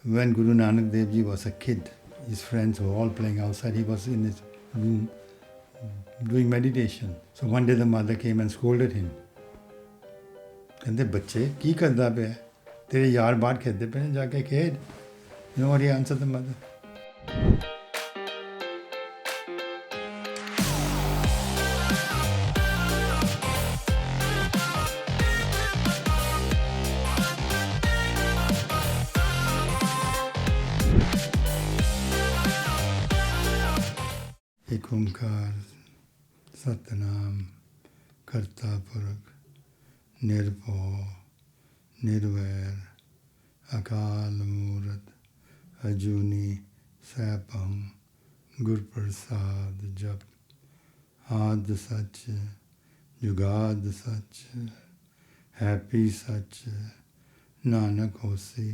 When Guru Nanak Dev Ji was a kid, his friends were all playing outside. He was in his room doing meditation. So one day the mother came and scolded him. कहते बच्चे की करदा पे तेरे यार बाहर खेलते पे जाके खेल. You know what he answered the mother? एक ओंकार सतनाम करता पुरख निर्भव निर्वैर अकाल मूरत अजूनी सैभम गुर प्रसाद जप आद सच जुगाद सच हैप्पी सच नानक होसी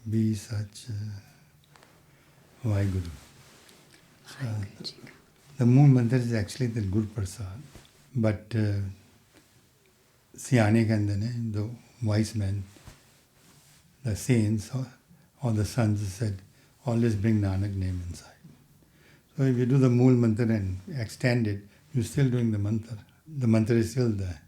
बी सच. Waheguru. The moon mantra is actually the Guru Prasad, but Siane Kandane, the wise men, the saints, or the sons said, always bring Nanak name inside. So if you do the mool mantra and extend it, you're still doing the mantra. The mantra is still there.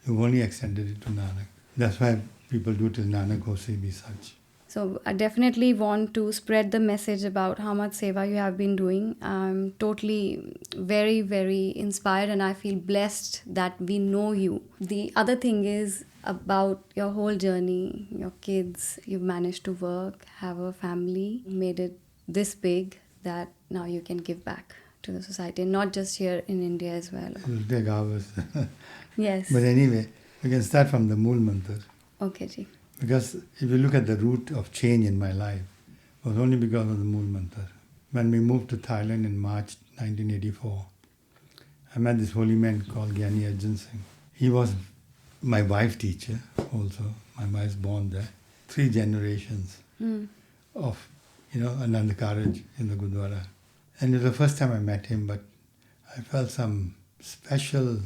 You've only extended it to Nanak. That's why people do till Nanak Hosi be such. So I definitely want to spread the message about how much seva you have been doing. I'm totally very, very inspired and I feel blessed that we know you. The other thing is about your whole journey, your kids, you've managed to work, have a family, made it this big that now you can give back to the society, and not just here in India as well. It'll take hours. Yes. But anyway, we can start from the mool mantra. Okay, Ji. Because if you look at the root of change in my life, it was only because of the mool mantra. When we moved to Thailand in March 1984, I met this holy man called Jatinder Singh. He was my wife teacher also. My wife's born there. 3 generations of, Anand Karaj in the Gurdwara. And it was the first time I met him, but I felt some special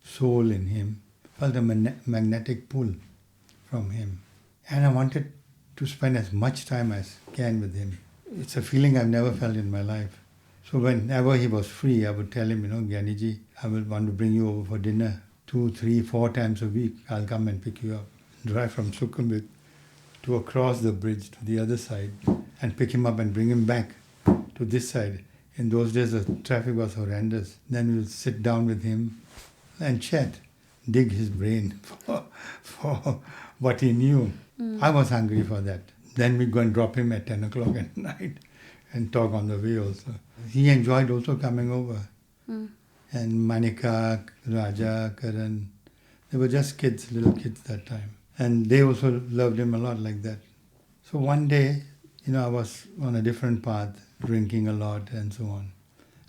soul in him. Felt a magnetic pull from him. And I wanted to spend as much time as can with him. It's a feeling I've never felt in my life. So whenever he was free, I would tell him, Gyaniji, I will want to bring you over for dinner 2, 3, 4 times a week. I'll come and pick you up. Drive from Sukhumvit to across the bridge to the other side and pick him up and bring him back to this side. In those days, the traffic was horrendous. Then we'll sit down with him and chat, dig his brain for what he knew. I was hungry for that. Then we'd go and drop him at 10 o'clock at night and talk on the way also. He enjoyed also coming over. And Manika, Raja, Karan, they were just kids, little kids that time. And they also loved him a lot like that. So one day, I was on a different path, drinking a lot and so on.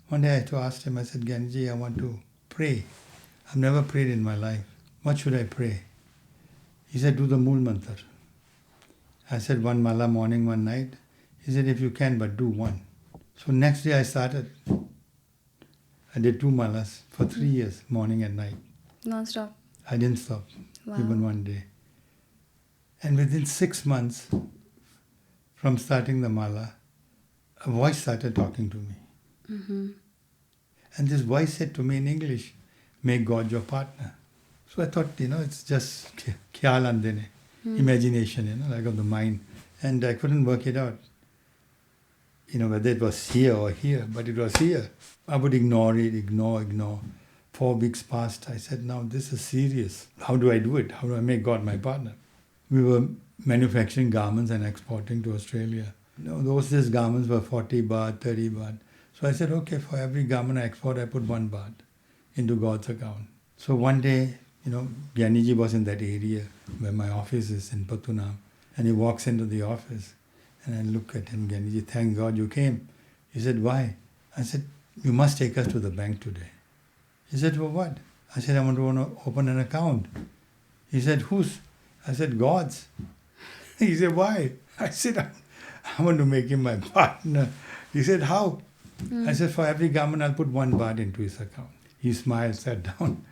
One day I asked him, I said, Gyaniji, I want to pray. I've never prayed in my life. What should I pray? He said, do the mool mantra. I said, 1 mala morning, 1 night. He said, if you can, but do 1. So next day I started. I did 2 malas for 3 years, morning and night. Non-stop? I didn't stop, even one day. And within 6 months from starting the mala, a voice started talking to me. And this voice said to me in English, make God your partner. So I thought, it's just khyal andene, imagination, like of the mind. And I couldn't work it out, whether it was here or here, but it was here. I would ignore it, ignore. 4 weeks passed. I said, now this is serious. How do I do it? How do I make God my partner? We were manufacturing garments and exporting to Australia. Those days garments were 40 baht, 30 baht. So I said, okay, for every garment I export, I put 1 baht into God's account. So one day, Gyaniji was in that area where my office is in Patunam. And he walks into the office. And I look at him, Gyaniji, thank God you came. He said, why? I said, you must take us to the bank today. He said, for what? I said, I want to open an account. He said, whose? I said, God's. He said, why? I said, I want to make him my partner. He said, how? I said, for every garment, I'll put 1 baht into his account. He smiled, sat down,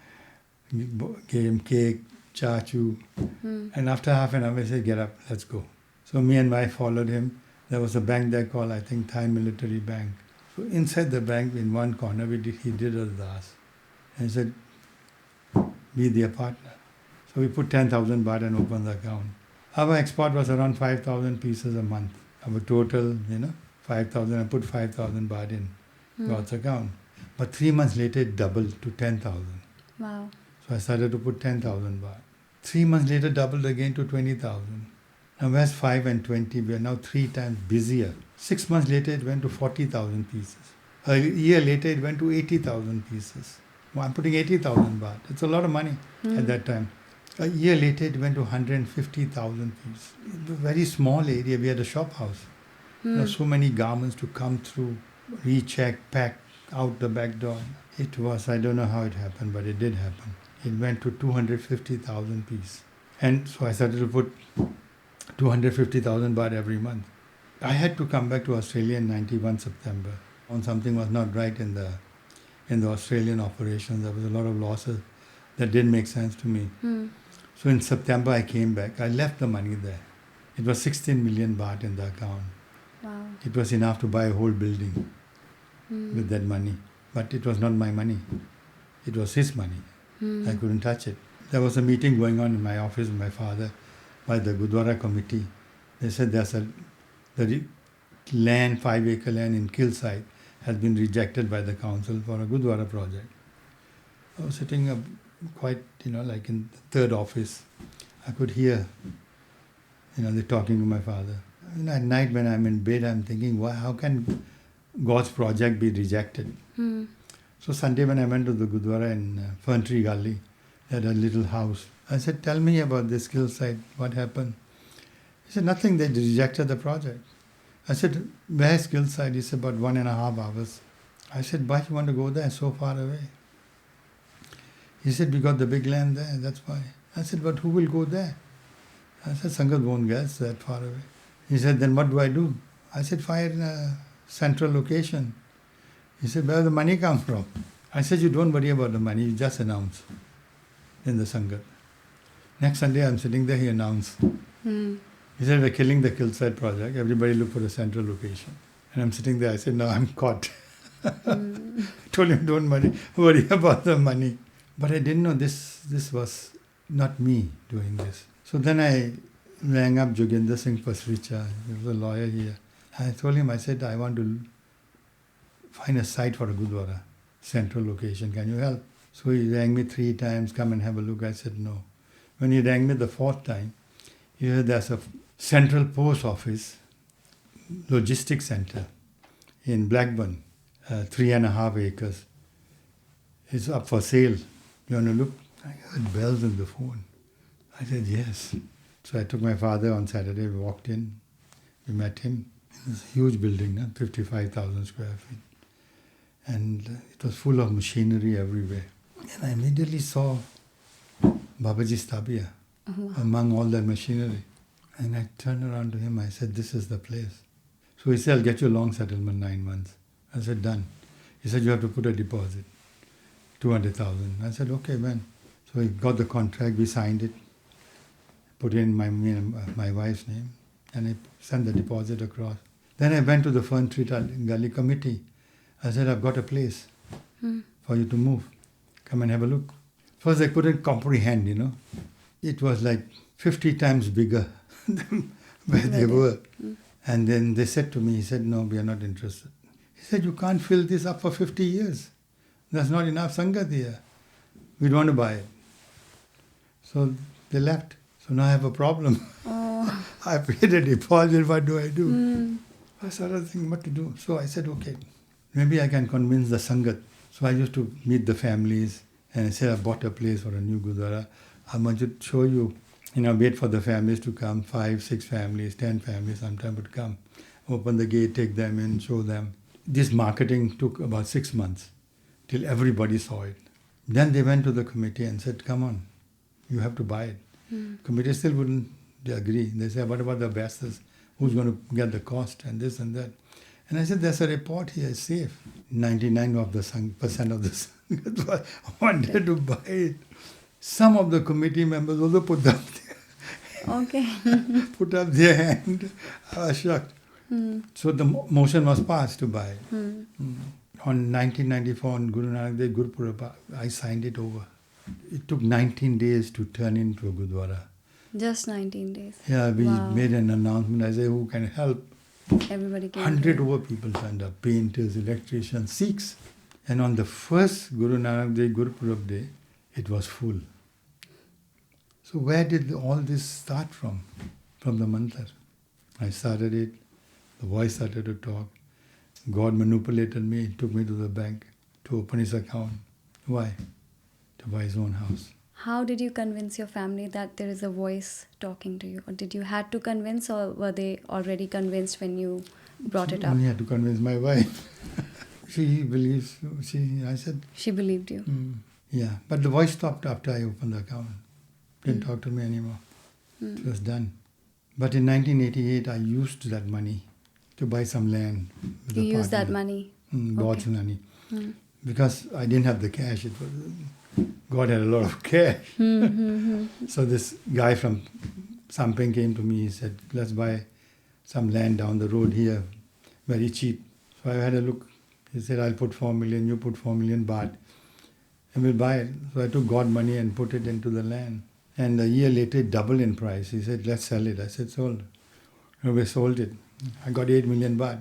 gave him cake, chachu. And after half an hour, I said, get up, let's go. So me and wife followed him There was a bank there called, I think, Thai Military Bank. So inside the bank, in one corner, he did us das. And he said, be their partner. So we put 10,000 baht and opened the account. Our export was around 5,000 pieces a month. Our total, 5,000. I put 5,000 baht in God's account. But 3 months later, it doubled to 10,000. Wow. So I started to put 10,000 baht. 3 months later, doubled again to 20,000. Now where's 5 and 20? We are now 3 times busier. 6 months later, it went to 40,000 pieces. A year later, it went to 80,000 pieces. Well, I'm putting 80,000 baht. It's a lot of money at that time. A year later, it went to 150,000 pieces. It was a very small area. We had a shop house. There were so many garments to come through, recheck, pack out the back door. It was, I don't know how it happened, but it did happen. It went to 250,000 pieces. And so I started to put 250,000 baht every month. I had to come back to Australia in 91 September. When something was not right in the Australian operations, there was a lot of losses that didn't make sense to me. So in September I came back. I left the money there. It was 16 million baht in the account. Wow. It was enough to buy a whole building with that money. But it was not my money. It was his money. I couldn't touch it. There was a meeting going on in my office with my father by the Gurdwara committee. They said the land, 5-acre land in Kilside has been rejected by the council for a Gurdwara project. I was sitting up quite, like in the third office. I could hear, they're talking to my father. At night when I'm in bed, I'm thinking, how can God's project be rejected? So Sunday when I went to the Gurdwara in Fern Tree Gully, they had a little house. I said, tell me about this Kilside, what happened? He said, nothing, they rejected the project. I said, where's Kilside? He said, about 1.5 hours. I said, why do you want to go there, so far away? He said, we got the big land there, that's why. I said, but who will go there? I said, Sangat won't guess that far away. He said, then what do I do? I said, fire in a central location. He said, where does the money come from? I said, you don't worry about the money, you just announce in the Sangat. Next Sunday I'm sitting there, he announced. He said, we're killing the Kilside project, everybody look for a central location. And I'm sitting there, I said, no, I'm caught. Told him, don't worry about the money. But I didn't know this was not me doing this. So then I rang up Jatinder Singh Uppal, he was a lawyer here. I told him, I said, I want to find a site for a Gurdwara, central location, can you help? So he rang me 3 times, come and have a look. I said, no. When he rang me the 4th time, he said, there's a central post office, logistics center in Blackburn, 3.5 acres. It's up for sale. You want to look? I heard bells on the phone. I said, yes. So I took my father on Saturday, we walked in, we met him. It's a huge building, 55,000 square feet. And it was full of machinery everywhere. And I immediately saw Babaji's tabia among all that machinery. And I turned around to him, I said, this is the place. So he said, I'll get you a long settlement, 9 months. I said, done. He said, you have to put a deposit, 200,000. I said, okay, when? So he got the contract, we signed it, put in my wife's name, and I sent the deposit across. Then I went to the Fern Tree Gully committee. I said, I've got a place for you to move. Come and have a look. First I couldn't comprehend, It was like 50 times bigger than where they were. And then they said to me, he said, no, we are not interested. He said, you can't fill this up for 50 years. There's not enough Sangat here. We don't want to buy it. So they left. So now I have a problem. Oh. I paid a deposit, what do I do? I started thinking what to do. So I said, okay, maybe I can convince the Sangat. So I used to meet the families and I said, I bought a place for a new Gurdwara. I want to show you, wait for the families to come, 5, 6 families, 10 families sometimes would come. Open the gate, take them in, show them. This marketing took about 6 months till everybody saw it. Then they went to the committee and said, come on, you have to buy it. Committee still wouldn't agree. They said, what about the investors? Who's going to get the cost and this and that? And I said, there's a report here, it's safe. 99% of the Sangat wanted to buy it. Some of the committee members also put up their hand. I was shocked. So the motion was passed to buy. On 1994, on Guru Nanak Dev Gurpurab, I signed it over. It took 19 days to turn into a Gurdwara. Just 19 days. Yeah, we Wow. made an announcement. I said, who can help? Everybody came. 100 over people turned up, painters, electricians, Sikhs. And on the first Guru Nanak Dev Gurpurab day, it was full. So where did all this start from? From the mantra. I started it, the voice started to talk. God manipulated me, took me to the bank to open his account. Why? To buy his own house. How did you convince your family that there is a voice talking to you? Or did you had to convince, or were they already convinced when you brought it I up? only had to convince my wife. She believes, I said, She believed you. yeah. But the voice stopped after I opened the account. Didn't talk to me anymore. It was done. But in 1988, I used that money to buy some land. With You a used that partner. money. Bought Okay. money. Because I didn't have the cash. It was, God had a lot of cash. So this guy from Samping came to me. He said, let's buy some land down the road here, very cheap. So I had a look. He said, I'll put 4 million, you put 4 million baht, and we'll buy it. So I took God money and put it into the land. And a year later, it doubled in price. He said, let's sell it. I said, sold. And we sold it. I got 8 million baht.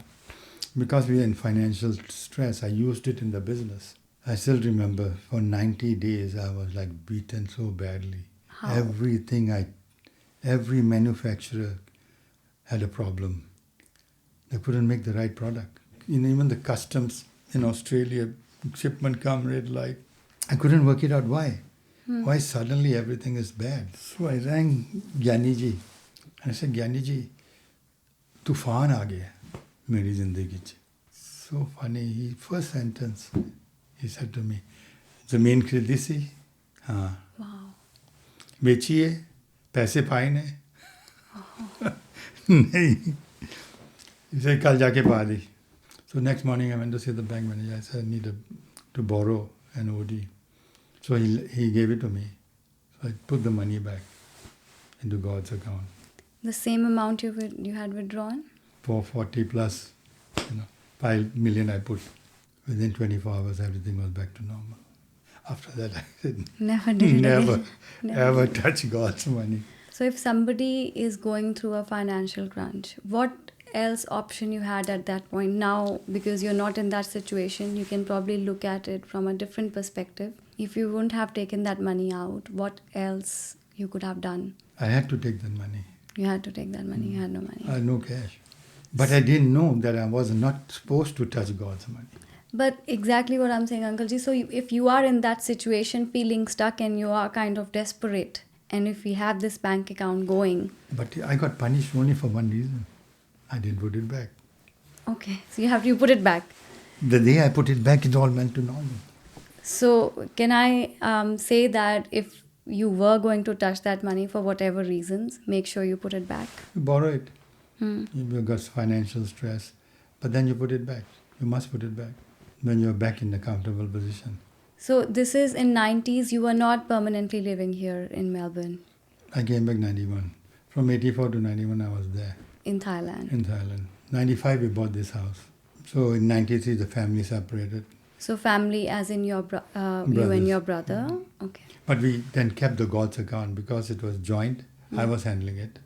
Because we were in financial stress, I used it in the business. I still remember for 90 days, I was like beaten so badly. How? Every manufacturer had a problem. They couldn't make the right product. Even the customs in Australia, shipment come red light. I couldn't work it out why. Why suddenly everything is bad? So I rang Gyani ji. And I said, Gyani ji, तूफान आ गया मेरी जिंदगी च. So funny. First sentence, he said to me, जमीन खरीदी सी? हाँ. Wow. बेची है? पैसे पाए ने? नहीं. He said, कल जाके पा दी. So next morning I went to see the bank manager. I said, I need to borrow an OD. So he gave it to me. So I put the money back into God's account. The same amount you had withdrawn? 440 plus, 5 million I put. Within 24 hours, everything was back to normal. After that, I said, Never did it never, again. Never ever did it. touch God's money. So if somebody is going through a financial crunch, what else option you had at that point? Now, because you're not in that situation, you can probably look at it from a different perspective. If you wouldn't have taken that money out, what else you could have done? I had to take that money. You had to take that money. You had no money. I had no cash. But I didn't know that I was not supposed to touch God's money. But exactly what I'm saying, Uncle Ji. So if you are in that situation, feeling stuck, and you are kind of desperate, and if we have this bank account going. But I got punished only for one reason. I didn't put it back. Okay, so you put it back. The day I put it back, it all went to normal. So can I say that if you were going to touch that money for whatever reasons, make sure you put it back? You borrow it. You got financial stress. But then you put it back. You must put it back. When you're back in a comfortable position. So this is in 90s. You were not permanently living here in Melbourne. I came back 91. From 84 to 91, I was there. In Thailand. In Thailand. 95, we bought this house. So in 93, the family separated. So family as in your you and Brothers. your brother? Okay. But we then kept the God's account because it was joint. I was handling it.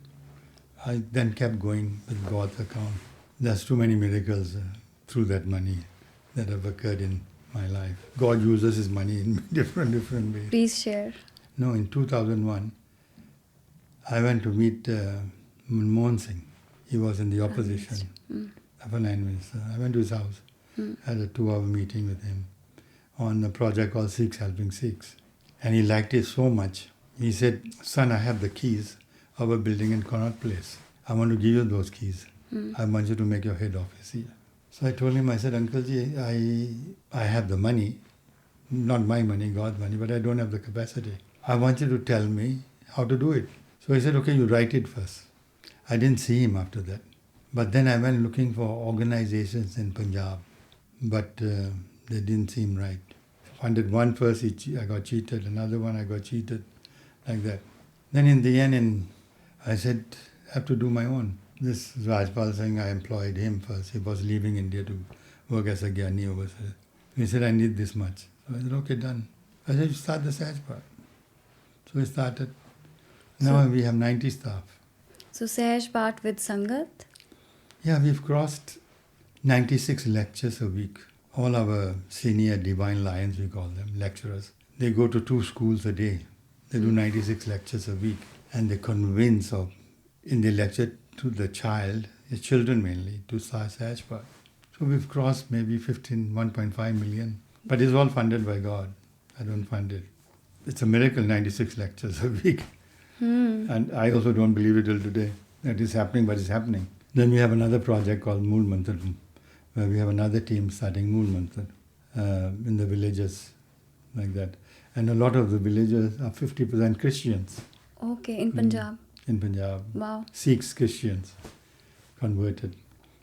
I then kept going with God's account. There's too many miracles through that money that have occurred in my life. God uses his money in different ways. Please share. No, in 2001, I went to meet Manmohan Singh. He was in the opposition. Finance Minister. I went to his house. Had a 2-hour meeting with him on a project called Sikhs Helping Sikhs. And he liked it so much. He said, son, I have the keys of a building in Connaught Place. I want to give you those keys. I want you to make your head office here. So I told him, I said, Uncle Ji, I have the money, not my money, God's money, but I don't have the capacity. I want you to tell me how to do it. So he said, okay, you write it first. I didn't see him after that. But then I went looking for organizations in Punjab, but they didn't seem right. Funded one first, I got cheated, another one I got cheated, like that. Then in the end, I said, I have to do my own. This Rajpal Singh, I employed him first. He was leaving India to work as a Gyani over there. He said, I need this much. So I said, okay, done. I said, you start the Sahajpat. So we started. Now we have 90 staff. So Sahajpat with Sangat? Yeah, we've crossed 96 lectures a week. All our senior divine lions, we call them, lecturers, they go to 2 schools a day. They do 96 lectures a week. And they convince in the lecture to the child, the children mainly, to start Sahajpat. So we've crossed maybe 1.5 million. But it's all funded by God. I don't fund it. It's a miracle, 96 lectures a week. And I also don't believe it till today. That is happening, but it's happening. Then we have another project called Mool Mantar, where we have another team starting Mool Mantar in the villages, like that. And a lot of the villages are 50% Christians. Okay, in Punjab? In Punjab. Wow. Sikhs, Christians, converted.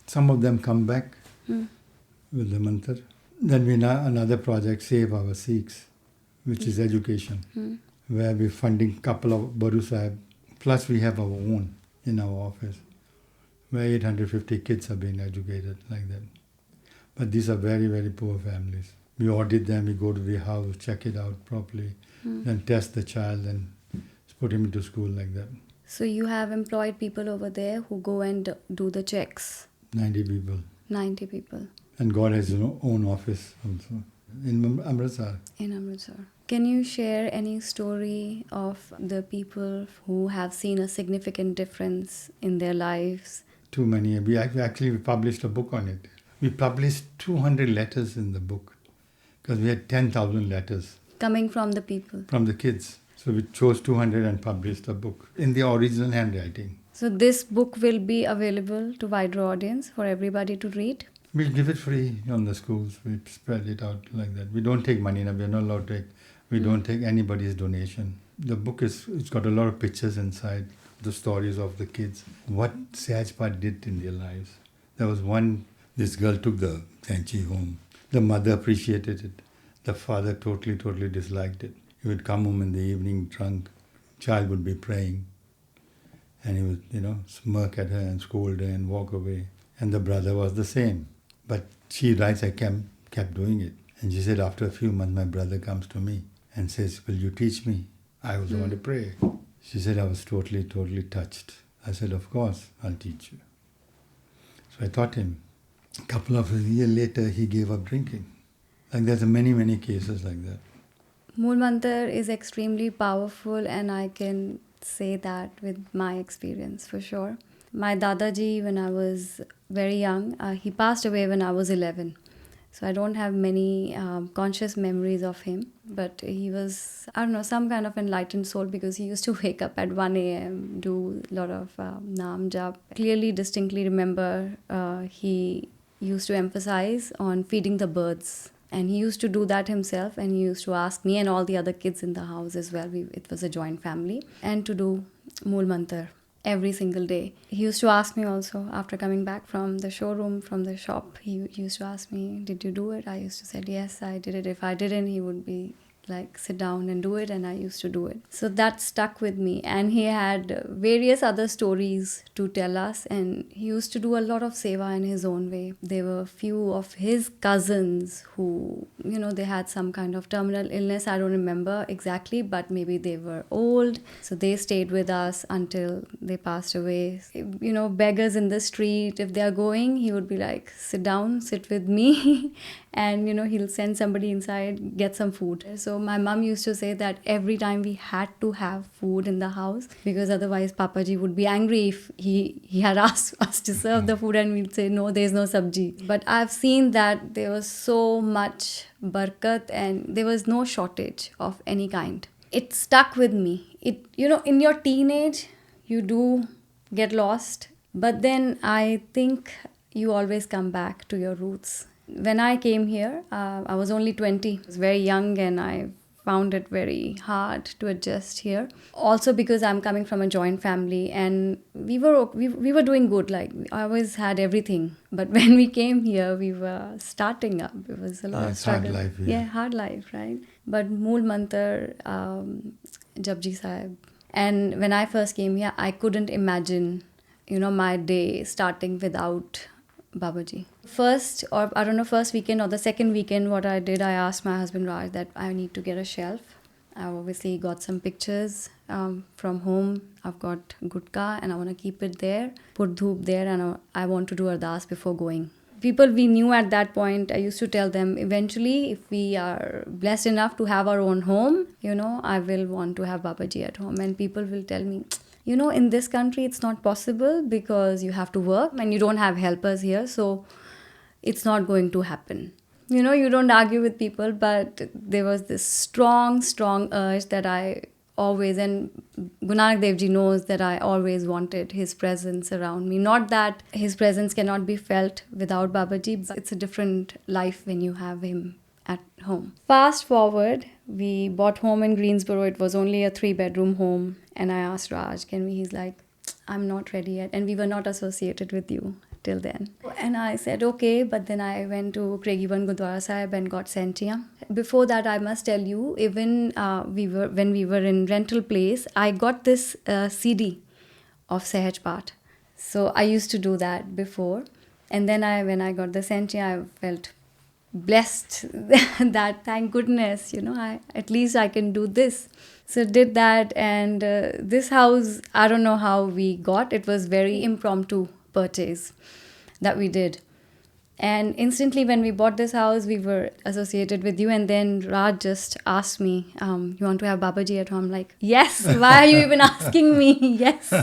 Some of them come back with the mantar. Then we have another project, Save Our Sikhs, which is education, where we're funding a couple of Baru Sahib. Plus we have our own in our office, where 850 kids are being educated like that. But these are very, very poor families. We audit them, we go to the house, check it out properly, then test the child and put him into school like that. So you have employed people over there who go and do the checks? 90 people. 90 people. And God has his own office also in Amritsar. In Amritsar. Can you share any story of the people who have seen a significant difference in their lives? Too many. We actually published a book on it. We published 200 letters in the book because we had 10,000 letters. Coming from the people? From the kids. So we chose 200 and published a book in the original handwriting. So this book will be available to wider audience for everybody to read? We'll give it free on the schools. We spread it out like that. We don't take money now. We're not allowed to take. We don't take anybody's donation. The book it's got a lot of pictures inside, the stories of the kids, what Sahajpat did in their lives. There was one, this girl took the Sanchi home. The mother appreciated it. The father totally disliked it. He would come home in the evening drunk. Child would be praying. And he would, smirk at her and scold her and walk away. And the brother was the same. But she writes, I kept doing it. And she said, after a few months, my brother comes to me and says, will you teach me? I also want to pray. She said, I was totally touched. I said, of course, I'll teach you. So I taught him. A couple of years later, he gave up drinking. Like there's many cases like that. Mool Mantar is extremely powerful, and I can say that with my experience for sure. My Dadaji, when I was very young, he passed away when I was 11. So I don't have many conscious memories of him. But he was, some kind of enlightened soul, because he used to wake up at 1 a.m., do a lot of naam jap. Clearly, distinctly remember he used to emphasize on feeding the birds. And he used to do that himself, and he used to ask me and all the other kids in the house as well. It was a joint family. And to do Mool Mantar every single day. He used to ask me also, after coming back from the showroom, from the shop, he used to ask me, did you do it? I used to say, yes, I did it. If I didn't, he would be like, sit down and do it, and I used to do it. So that stuck with me. And he had various other stories to tell us, and he used to do a lot of seva in his own way. There were few of his cousins who, they had some kind of terminal illness. I don't remember exactly, but maybe they were old. So they stayed with us until they passed away. Beggars in the street, if they are going, he would be like, sit down, sit with me. And, he'll send somebody inside, get some food. So my mom used to say that every time we had to have food in the house, because otherwise Papaji would be angry if he had asked us to serve the food and we'd say, no, there's no sabji. But I've seen that there was so much barakat and there was no shortage of any kind. It stuck with me. In your teenage, you do get lost. But then I think you always come back to your roots. When I came here, I was only 20. I was very young, and I found it very hard to adjust here. Also because I'm coming from a joint family, and we were doing good. Like, I always had everything. But when we came here, we were starting up. It was a lot of struggle. Hard life. Yeah, hard life, right? But Mool Mantar, Japji Sahib. And when I first came here, I couldn't imagine my day starting without Babaji. First, or I don't know, first weekend or the second weekend, what I did, I asked my husband Raj that I need to get a shelf. I obviously got some pictures from home. I've got gutka and I want to keep it there, put dhoop there, and I want to do ardas before going. People we knew at that point, I used to tell them, eventually, if we are blessed enough to have our own home, I will want to have Babaji at home. And people will tell me, in this country, it's not possible because you have to work and you don't have helpers here. So it's not going to happen. You don't argue with people, but there was this strong, strong urge that I always, and Guru Nanak Dev Ji knows that I always wanted his presence around me. Not that his presence cannot be felt without Babaji, but it's a different life when you have him at home. Fast forward, we bought home in Greensboro. It was only a 3-bedroom home. And I asked Raj, he's like, I'm not ready yet. And we were not associated with you till then. And I said, okay, but then I went to Craigieburn Gurdwara Sahib and got sent here. Before that, I must tell you, even when we were in rental place, I got this CD of Sahaj Path. So I used to do that before. And then when I got the senti, I felt blessed that thank goodness, at least I can do this. So did that, and this house, I don't know how we got. It was very impromptu purchase that we did. And instantly when we bought this house, we were associated with you. And then Raj just asked me, you want to have Babaji at home? I'm like, yes, why are you even asking me? Yes.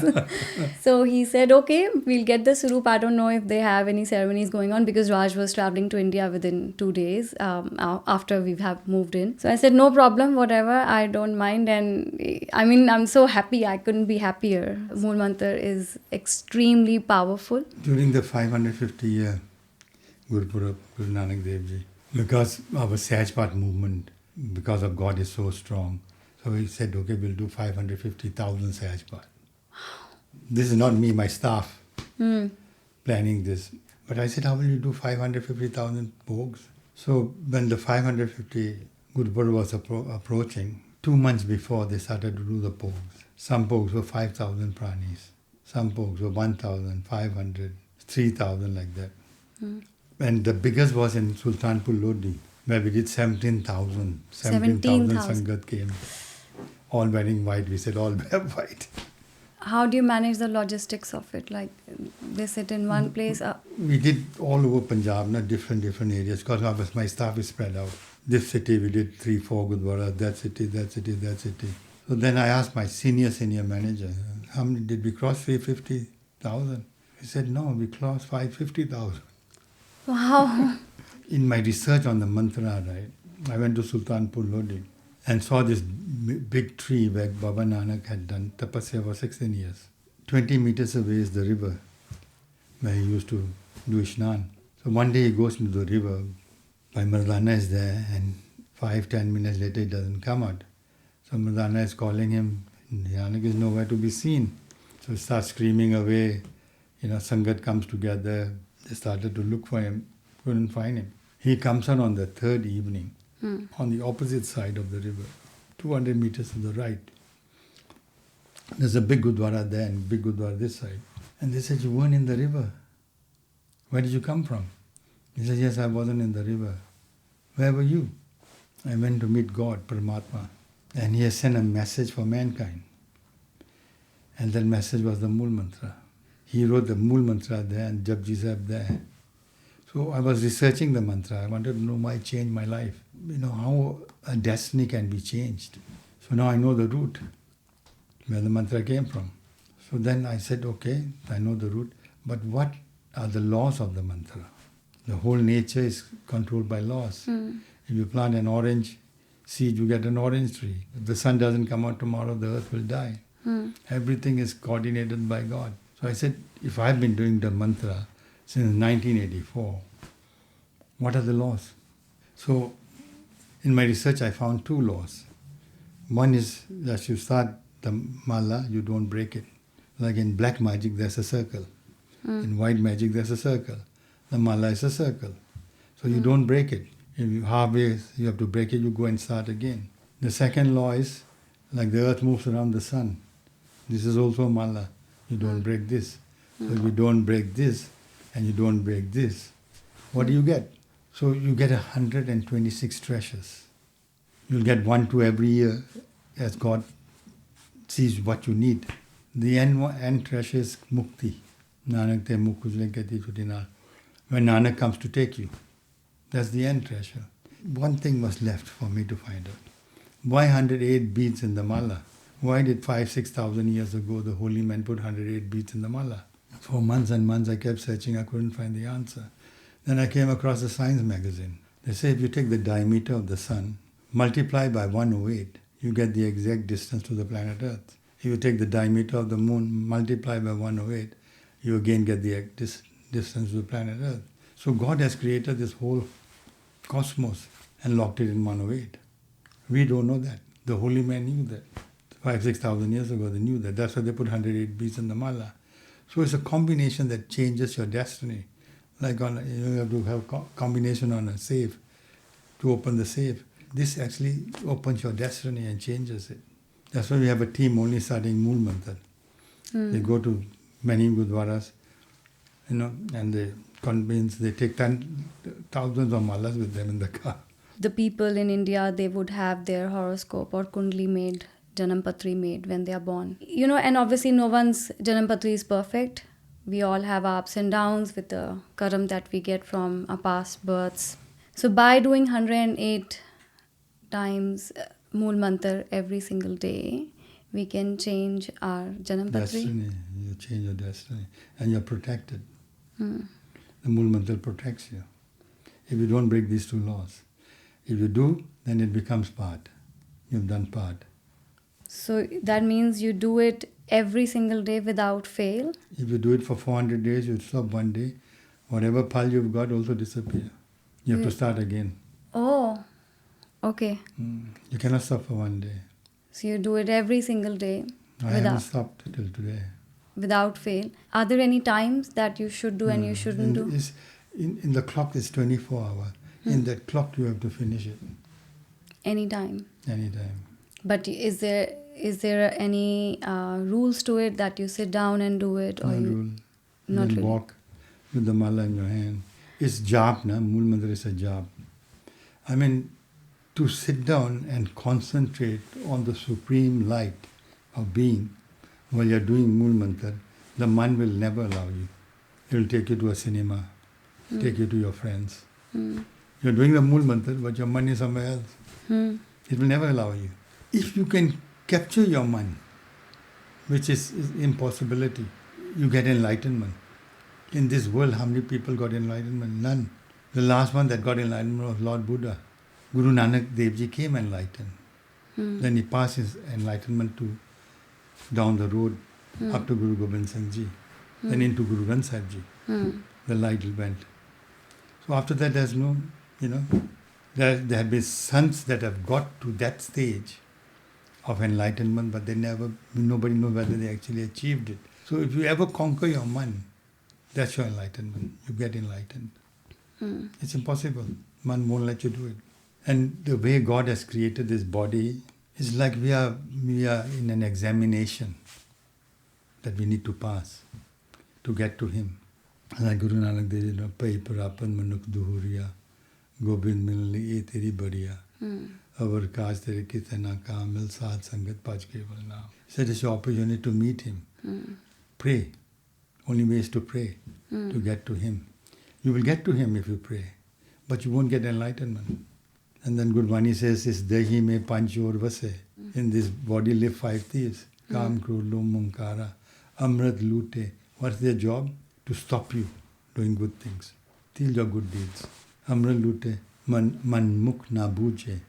So he said, okay, we'll get the swaroop. I don't know if they have any ceremonies going on because Raj was traveling to India within 2 days after we have moved in. So I said, no problem, whatever, I don't mind. And I'm so happy. I couldn't be happier. Mool Mantar is extremely powerful. During the 550-year Gurpurab, Guru Nanak Dev Ji, because our Sahaj Path movement, because of God, is so strong. So he said, okay, we'll do 550,000 Sahaj Path. This is not me, my staff, planning this. But I said, how will you do 550,000 bhogs? So when the 550 Gurpurab was approaching, 2 months before they started to do the bhogs. Some bhogs were 5,000 pranis. Some bhogs were 1,500, 3,000 like that. And the biggest was in Sultanpur Lodi, where we did 17,000. 17,000 Sangat came, all wearing white. We said, all wear white. How do you manage the logistics of it? Like, they sit in one place? We did all over Punjab, different areas, because my staff is spread out. This city, we did 3-4 Gurdwaras, that city. So then I asked my senior manager, how many did we cross? 350,000? He said, no, we crossed 550,000. Wow. In my research on the mantra, right, I went to Sultanpur Lodi and saw this big tree where Baba Nanak had done tapasya for 16 years. 20 meters away is the river where he used to do Ishnan. So one day he goes into the river, my Mardana is there, and 5-10 minutes later he doesn't come out. So Mardana is calling him, Nanak is nowhere to be seen. So he starts screaming away, Sangat comes together. They started to look for him, couldn't find him. He comes out on the third evening, on the opposite side of the river, 200 meters to the right. There's a big Gurdwara there and big Gurdwara this side. And they said, you weren't in the river. Where did you come from? He said, yes, I wasn't in the river. Where were you? I went to meet God, Paramatma. And he has sent a message for mankind. And that message was the Mool Mantra. He wrote the Mool Mantra there and Japji Sahib there. So I was researching the mantra. I wanted to know why it changed my life. How a destiny can be changed. So now I know the root, where the mantra came from. So then I said, okay, I know the root, but what are the laws of the mantra? The whole nature is controlled by laws. If you plant an orange seed, you get an orange tree. If the sun doesn't come out tomorrow, the earth will die. Everything is coordinated by God. So I said, if I've been doing the mantra since 1984, what are the laws? So in my research, I found 2 laws. One is that you start the mala, you don't break it. Like in black magic, there's a circle. In white magic, there's a circle. The mala is a circle. So you don't break it. If you halfway, you have to break it, you go and start again. The second law is, like the earth moves around the sun. This is also a mala. You don't break this. So if you don't break this and you don't break this, what do you get? So you get 126 treasures. You'll get 1, 2 every year as God sees what you need. The end treasure is mukti. Nanak te mukh ujle kehti chuti naal. When Nanak comes to take you, that's the end treasure. One thing was left for me to find out. Why 108 beads in the mala? Why did 5,000-6,000 years ago the holy men put 108 beads in the mala? For months and months I kept searching, I couldn't find the answer. Then I came across a science magazine. They say if you take the diameter of the sun, multiply by 108, you get the exact distance to the planet Earth. If you take the diameter of the moon, multiply by 108, you again get the distance to the planet Earth. So God has created this whole cosmos and locked it in 108. We don't know that. The holy men knew that. 5,000-6,000 years ago they knew that. That's why they put 108 beads in the mala. So it's a combination that changes your destiny. Like you have to have combination on a safe to open the safe. This actually opens your destiny and changes it. That's why we have a team only studying Mool Mantar. They go to many Gurdwaras, and they take thousands of malas with them in the car. The people in India, they would have their horoscope or kundli made, Janampatri made when they are born. And obviously no one's Janampatri is perfect. We all have our ups and downs with the karam that we get from our past births. So by doing 108 times Mool Mantar every single day, we can change our Janampatri. Destiny. You change your destiny. And you're protected. The Mool Mantar protects you. If you don't break these two laws. If you do, then it becomes part. You've done part. So that means you do it every single day without fail? If you do it for 400 days, you stop one day. Whatever pal you've got also disappear. You have to start again. Oh, okay. You cannot stop for one day. So you do it every single day. I haven't stopped till today. Without fail. Are there any times that you should do and you shouldn't do? In the clock is 24 hours. In that clock you have to finish it. Anytime. Anytime. But is there any rules to it that you sit down and do it? Or Rule. Not You really. walk with the mala in your hand. It's jap, na? Mool Mantar is a jap. I mean, to sit down and concentrate on the supreme light of being while you're doing Mool Mantar, the man will never allow you. It will take you to a cinema, take you to your friends. You're doing the Mool Mantar, but your mind is somewhere else. It will never allow you. If you can capture your mind, which is impossibility, you get enlightenment. In this world, how many people got enlightenment? None. The last one that got enlightenment was Lord Buddha. Guru Nanak Dev Ji came enlightened. Then he passed his enlightenment to down the road up to Guru Granth Sahib Ji, then into Guru Granth Sahib Ji. The light went. So after that, there's no, there have been sons that have got to that stage of enlightenment, but nobody knows whether they actually achieved it. So if you ever conquer your mind, that's your enlightenment. You get enlightened. It's impossible. Man won't let you do it. And the way God has created this body is like we are in an examination that we need to pass to get to Him. Like Guru Nanak Dev Ji, Pai Parapan Manuk Duhuriya, Gobind Milli E Teri Badiya, Avar Kaaj Tere Kitana Kamil Saad Sangat Paj Keval Naam. He said it's your opportunity to meet Him. Pray. Only way is to pray, to get to Him. You will get to Him if you pray, but you won't get enlightenment. And then Gurvani says, is Dahi me panch or vase. In this body live 5 thieves. Kam, Krodh, Lom, Munkara, Amrit, Lute. What's their job? To stop you doing good things. Steal your good deeds. Amrit, Lute, Manmukh na booje.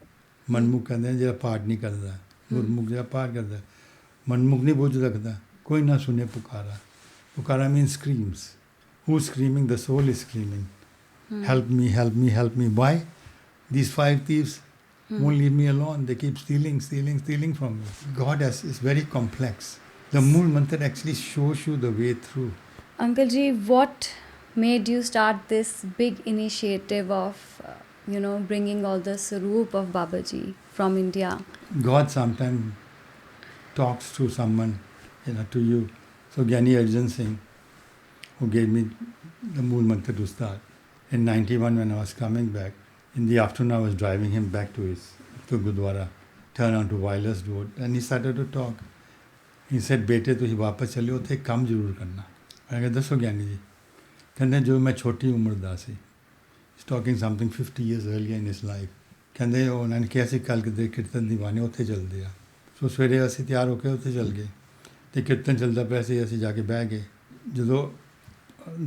Manmukh कहते हैं जरा पाठ नहीं करता. गुरमुख जरा पाठ करता. Manmukh नहीं बूझ रखता. कोई ना सुने पुकारा. Pukara means screams. Who's screaming? The soul is screaming. Help me, help me, help me. Why? These 5 thieves won't leave me alone. They keep stealing from me. God is very complex. The Mool Mantar actually shows you the way through. Uncle Ji, what made you start this big initiative of, bringing all the swaroop of Babaji from India? God sometimes talks to someone, to you. So Jnani Arjan Singh, who gave me the Mool Mantra to start. In 91, when I was coming back, in the afternoon I was driving him back to Gurdwara, turned onto Wireless Road, and he started to talk. He said, "Bete, तुसी वापस चले हो, थे काम जरूर करना." I said, "दसो ज्ञानी जी." कहते जो मैं छोटी उम्र दा सी. He's talking something 50 years earlier in his life. कहते उन्होंने कहा सी कल किधर कीर्तन दीवाने उत्थे चलते आ. सो सवेरे असी तैयार होकर उत्थे चल गए. ते कीर्तन चलता पिया सी, असी जाके बह गए. ਜਦੋਂ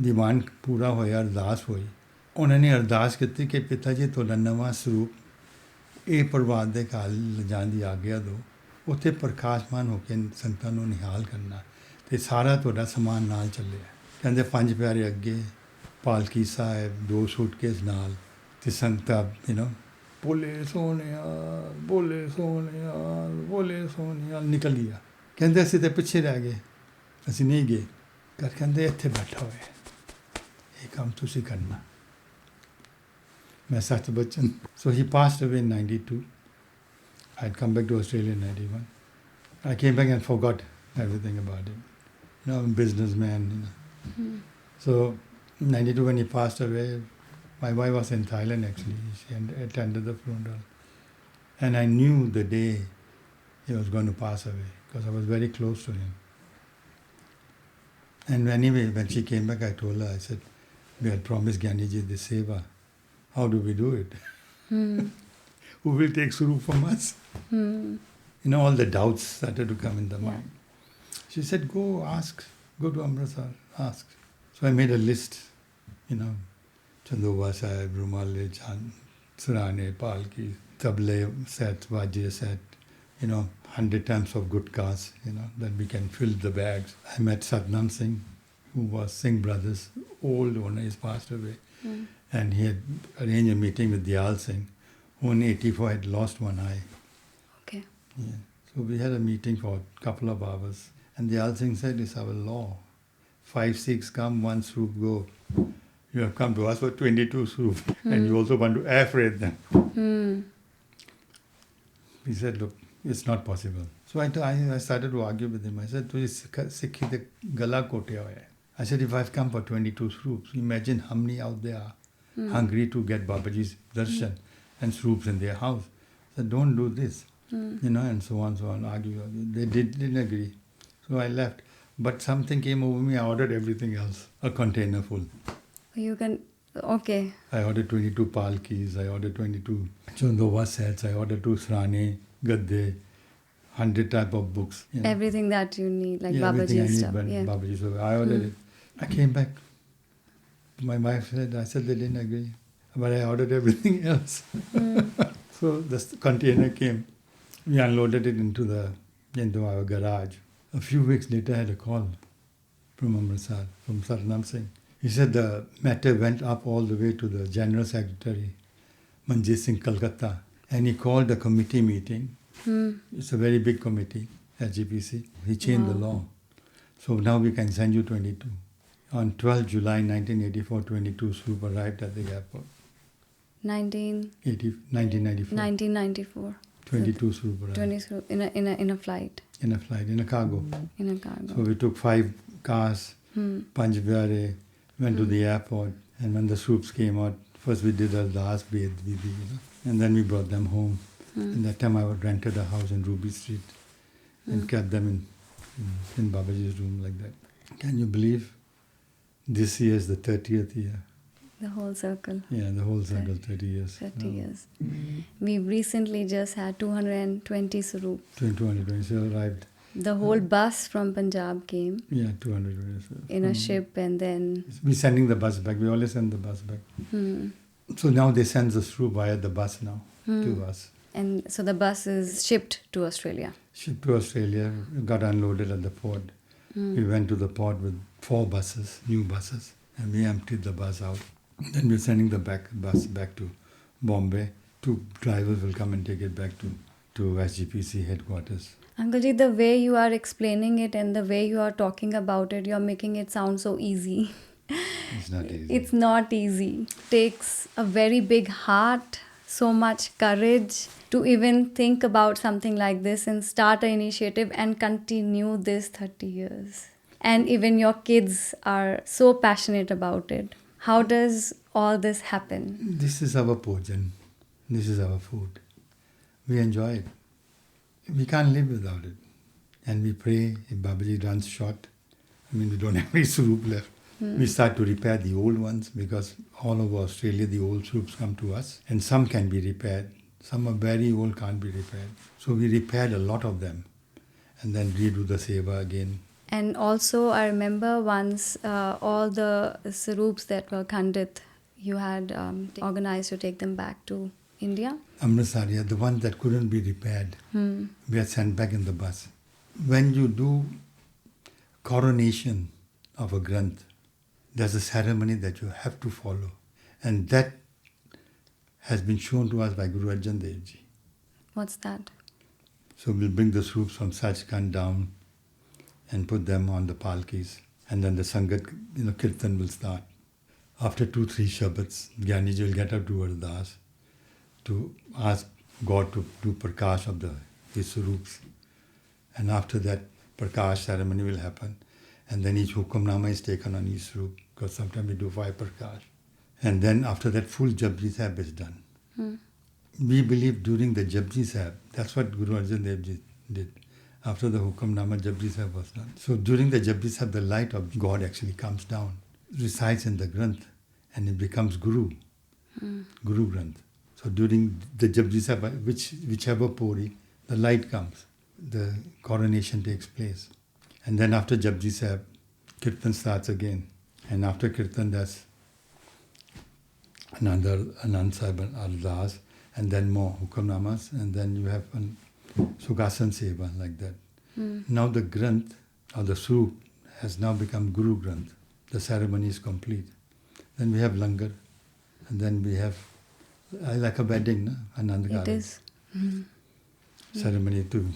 ਦੀਵਾਨ ਪੂਰਾ ਹੋਇਆ, ਅਰਦਾਸ ਹੋਈ, ਉਹਨਾਂ ਨੇ ਅਰਦਾਸ ਕੀਤੀ ਕਿ ਪਿਤਾ ਜੀ ਤੁਹਾਡਾ ਨਵਾਂ ਸਰੂਪ ਇਹ ਪ੍ਰਵਾਦ ਦੇ ਘਰ ਲਿਜਾਣ ਦੀ ਆਗਿਆ ਦਿਓ, ਉੱਥੇ ਪ੍ਰਕਾਸ਼ਮਾਨ ਹੋ ਕੇ ਸੰਗਤਾਂ ਨੂੰ ਨਿਹਾਲ ਕਰਨਾ ਅਤੇ ਸਾਰਾ ਤੁਹਾਡਾ ਸਮਾਨ ਨਾਲ ਚੱਲਿਆ. ਕਹਿੰਦੇ 5 ਪਿਆਰੇ ਅੱਗੇ, ਪਾਲਕੀ ਸਾਹਿਬ, 2 ਸੂਟਕੇਸ ਨਾਲ, ਅਤੇ ਸੰਗਤਾਂ ਬੋਲੇ ਸੋਹਣਿਆਲ, ਬੋਲੇ ਸੋਹਣਿਆਲ, ਬੋਲੇ ਸੋਹਣਿਆਲ ਨਿਕਲ ਗਿਆ. ਕਹਿੰਦੇ ਅਸੀਂ ਤਾਂ ਪਿੱਛੇ ਰਹਿ ਗਏ, ਅਸੀਂ ਨਹੀਂ ਗਏ. ਕਰ ਕਹਿੰਦੇ ਇੱਥੇ ਬੈਠਾ ਹੋਇਆ, ਇਹ ਕੰਮ ਤੁਸੀਂ ਕਰਨਾ. ਮੈਂ ਸੱਚ ਬਚਨ. So he passed away in 92. I had come back to Australia in 91. I came back and forgot everything about him. I'm a businessman. So in 92 when he passed away, my wife was in Thailand actually. She attended the funeral. And I knew the day he was going to pass away because I was very close to him. And anyway, when she came back, I told her, I said, we had promised Gyaniji the seva. How do we do it? Who will take swaroop from us? All the doubts started to come in the mind. She said, go ask, go to Amritsar, ask. So I made a list, Chandova Sahib, Rumale, Chan, Surane, Palki, Table set, Vajje set, 100 times of good cars, that we can fill the bags. I met Satnam Singh, who was Singh brothers, old owner, he's passed away. And he had arranged a meeting with Diyal Singh, who in 84 had lost one eye. Okay. Yeah. So we had a meeting for a couple of hours. And Diyal Singh said, it's our law. 5 Sikhs come, 1 swaroop go. You have come to us for 22 swaroop. And you also want to air freight them. He said, look, it's not possible. So I started to argue with him. I said, Sikhi the gala kote hoya hai. I said, if I've come for 22 swoops, imagine how many out there are hungry to get Babaji's darshan and swoops in their house. I said, don't do this, and so on, argue. They didn't agree. So I left. But something came over me, I ordered everything else, a container full. Okay. I ordered 22 palkis, I ordered 22 Chandova sets, I ordered 2 srane, gadde, 100 type of books. Everything that you need, like Babaji's stuff. Babaji. So I ordered it. I came back. My wife said, they didn't agree. But I ordered everything else. So the container came. We unloaded it into our garage. A few weeks later, I had a call from Amritsar, from Satnam Singh. He said the matter went up all the way to the General Secretary, Manjit Singh, Calcutta. And he called a committee meeting. It's a very big committee at GPC. He changed the law. So now we can send you 22. On 12 July 1984, 22 swaroop arrived at the airport. 1994. 1994. 22 swaroop arrived. 20 swaroop in a flight. In a flight, in a cargo. In a cargo. So we took 5 cars, Panch Vyare, went to the airport, and when the swoops came out, first we did a last Ved Vidhi, and then we brought them home. And that time I rented a house in Ruby Street and kept them in Babaji's room like that. Can you believe this year is the 30th year? The whole circle. Yeah, the whole circle, 30 years. 30 years. We've recently just had 220 swaroop. 220 so arrived. The whole bus from Punjab came. Yeah, 220. In a ship, and then... We're sending the bus back. We always send the bus back. So now they send the swaroop via the bus now to us. And so the bus is shipped to Australia. Shipped to Australia, got unloaded at the port. We went to the port with 4 buses, new buses, and we emptied the bus out. Then we're sending the bus back to Bombay. 2 drivers will come and take it back to SGPC headquarters. Uncle Ji, the way you are explaining it and the way you are talking about it, you're making it sound so easy. It's not easy. It's not easy. It takes a very big heart, so much courage to even think about something like this and start an initiative and continue this 30 years. And even your kids are so passionate about it. How does all this happen? This is our bhojan. This is our food. We enjoy it. We can't live without it. And we pray if Babaji runs short. We don't have any swaroop left. We start to repair the old ones because all over Australia the old swoops come to us and some can be repaired. Some are very old, can't be repaired. So we repaired a lot of them and then redo the seva again. And also, I remember once all the saroops that were khandit, you had organized to take them back to India. Amritsar, yeah, the ones that couldn't be repaired, we are sent back in the bus. When you do coronation of a Granth, there's a ceremony that you have to follow. And that has been shown to us by Guru Arjan Dev Ji. What's that? So we'll bring the swoops from Sachkhand down and put them on the palkis. And then the Sangat, Kirtan will start. After 2-3 Shabbats, Gyani Ji will get up to Ardas to ask God to do Prakash of his swoops. And after that, Prakash ceremony will happen. And then each Hukamnama is taken on each swaroop, because sometimes we do 5 Prakash. And then after that, full Japji Sahib is done. We believe during the Japji Sahib, that's what Guru Arjan Dev Ji did. After the Hukamnama, Japji Sahib was done. So during the Japji Sahib, the light of God actually comes down, resides in the Granth, and it becomes Guru, Guru Granth. So during the Japji Sahib, whichever pori, the light comes, the coronation takes place. And then after Japji Sahib, Kirtan starts again. And after Kirtan, there's another Anand Sahib Ardas, and then more Hukamnamas, and then you have Sugasan Seva, like that. Now the Granth, or the Swaroop, has now become Guru Granth. The ceremony is complete. Then we have Langar, and then we have, like a wedding, no? Anand It is. Ceremony to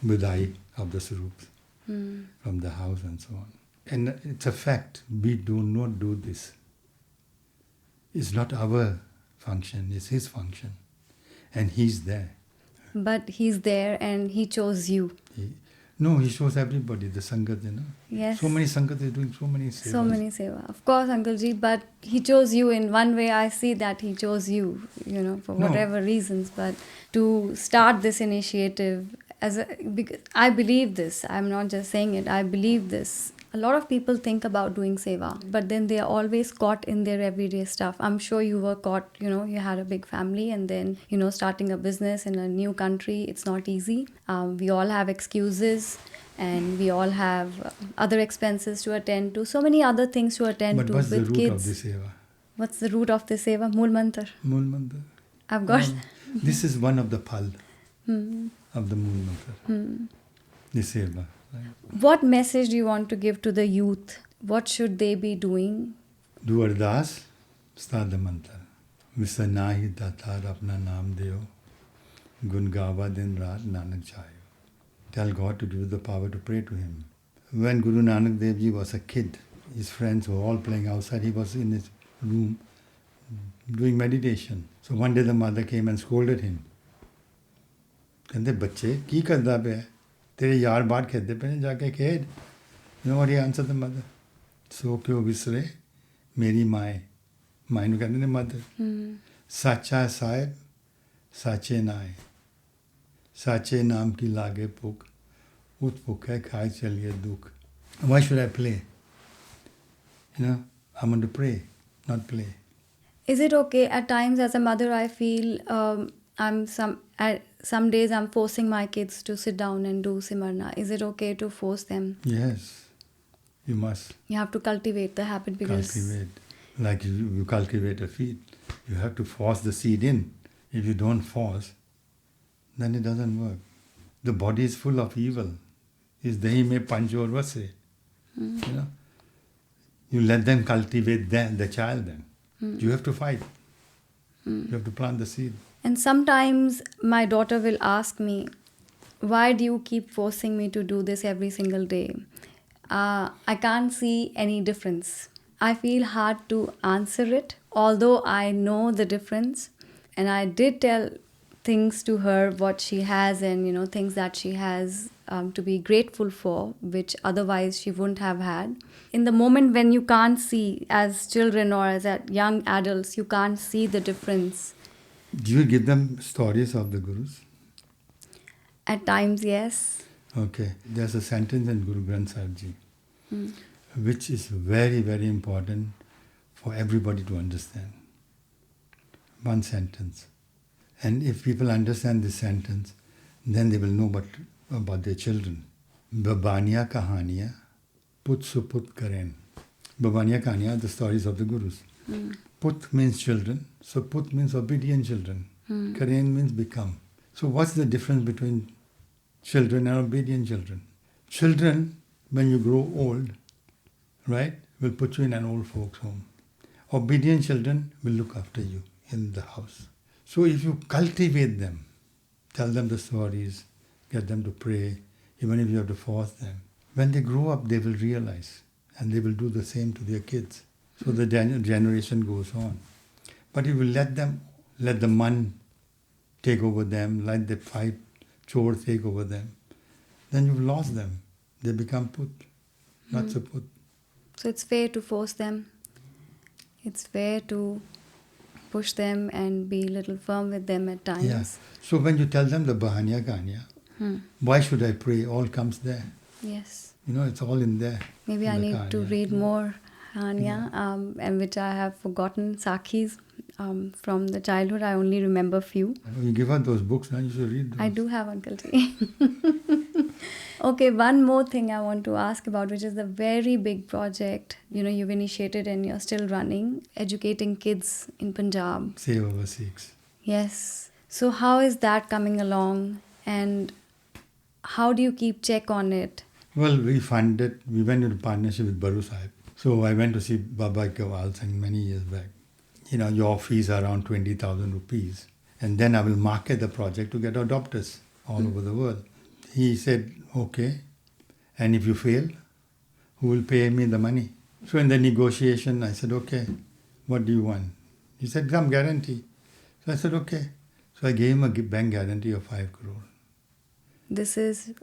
Budai of the Swaroops. From the house and so on. And it's a fact, we do not do this. It's not our function, it's his function. And he's there. But he's there and he chose you. He shows everybody, the Sangat, Yes. So many Sangat is doing so many sevas. So many seva. Of course, Uncle Ji, but he chose you in one way. I see that he chose you, for whatever reasons. But to start this initiative, because I believe this. I'm not just saying it. I believe this. A lot of people think about doing seva, but then they are always caught in their everyday stuff. I'm sure you were caught, you had a big family and then, starting a business in a new country, it's not easy. We all have excuses and we all have other expenses to attend to. So many other things to attend to with kids. But what's the root of this seva? What's the root of this seva? Mool Mantar. Mool Mantar. I've got... This is one of the phal of the Mool Mantar. This seva. Right? What message do you want to give to the youth? What should they be doing? Do Ardas, start the mantra. Mr. Nahi Datar Apna Naam Deo, Gun Gawa Din Raat Nanak Chayo. Tell God to give you the power to pray to him. When Guru Nanak Dev Ji was a kid, his friends were all playing outside. He was in his room doing meditation. So one day the mother came and scolded him. Kande bacche, ki karda pe hai? Tere yaar baar khede pe ne, jaake khed. You know what he answered the mother? So kyo visre, meri mai. Mai nu kehande ne mother. Sacha sahib, sache naai. Sache naam ki lage puk. Ut puk hai khai chaliye dukh. Why should I play? I'm going to pray, not play. Is it okay? At times as a mother, I feel some days I'm forcing my kids to sit down and do Simarna. Is it okay to force them? Yes, you must. You have to cultivate the habit because... Cultivate. Like you cultivate a seed. You have to force the seed in. If you don't force, then it doesn't work. The body is full of evil. Is dahi mein panch aur vase. You let them cultivate the child then. You have to fight. You have to plant the seed. And sometimes my daughter will ask me, why do you keep forcing me to do this every single day? I can't see any difference. I feel hard to answer it, although I know the difference. And I did tell things to her, what she has, and things that she has to be grateful for, which otherwise she wouldn't have had. In the moment when you can't see, as children or as young adults, you can't see the difference. Do you give them stories of the Gurus? At times, yes. Okay. There's a sentence in Guru Granth Sahib Ji, which is very, very important for everybody to understand. One sentence. And if people understand this sentence, then they will know about their children. Babaniya kahaniya, put suput karen. Babaniya kahaniya are the stories of the Gurus. Put means children, so put means obedient children. Karen means become. So what's the difference between children and obedient children? Children, when you grow old, right, will put you in an old folks home. Obedient children will look after you in the house. So if you cultivate them, tell them the stories, get them to pray, even if you have to force them, when they grow up, they will realize, and they will do the same to their kids. So the generation goes on. But if you let the man take over them, let the five chores take over them, then you've lost them. They become put, not suput. So it's fair to force them. It's fair to push them and be a little firm with them at times. Yeah. So when you tell them the Bahaniya Kahaniya, why should I pray? All comes there. Yes. It's all in there. Maybe I need to read more Hanya, and which I have forgotten. Sakhis from the childhood, I only remember few. You give her those books, now you should read those. I do have, Uncle T. Okay, one more thing I want to ask about, which is the very big project you've initiated and you're still running, educating kids in Punjab. Seva Sikhs. Yes. So how is that coming along, and how do you keep check on it? Well, we went into partnership with Baru Sahib. So I went to see Baba Kawal Singh many years back. Your fees are around 20,000 rupees. And then I will market the project to get adopters all over the world. He said, okay. And if you fail, who will pay me the money? So in the negotiation, I said, okay, what do you want? He said, some guarantee. So I said, okay. So I gave him a bank guarantee of 5 crore. This is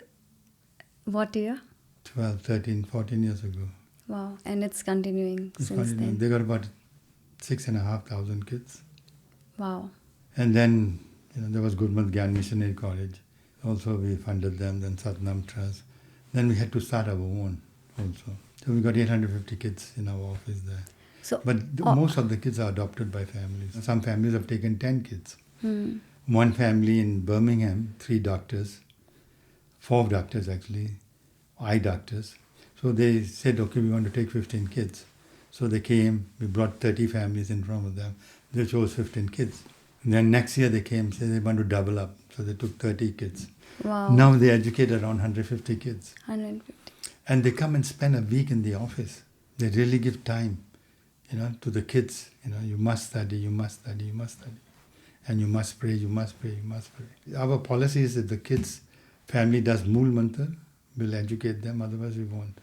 what year? 12, 13, 14 years ago. Wow. And it's continuing since then. They got about 6,500 kids. Wow. And then, there was Gurmat Gyan Missionary College. Also, we funded them, then Satnam Trust. Then we had to start our own also. So we got 850 kids in our office there. So, most of the kids are adopted by families. Some families have taken 10 kids. One family in Birmingham, 3 doctors, 4 doctors actually, eye doctors. So they said, okay, we want to take 15 kids. So they came, we brought 30 families in front of them. They chose 15 kids. And then next year they came, said they want to double up. So they took 30 kids. Wow. Now they educate around 150 kids. 150. And they come and spend a week in the office. They really give time, to the kids. You must study, you must study, you must study. And you must pray, you must pray, you must pray. Our policy is that the kids' family does Mool Mantra, we'll educate them, otherwise we won't.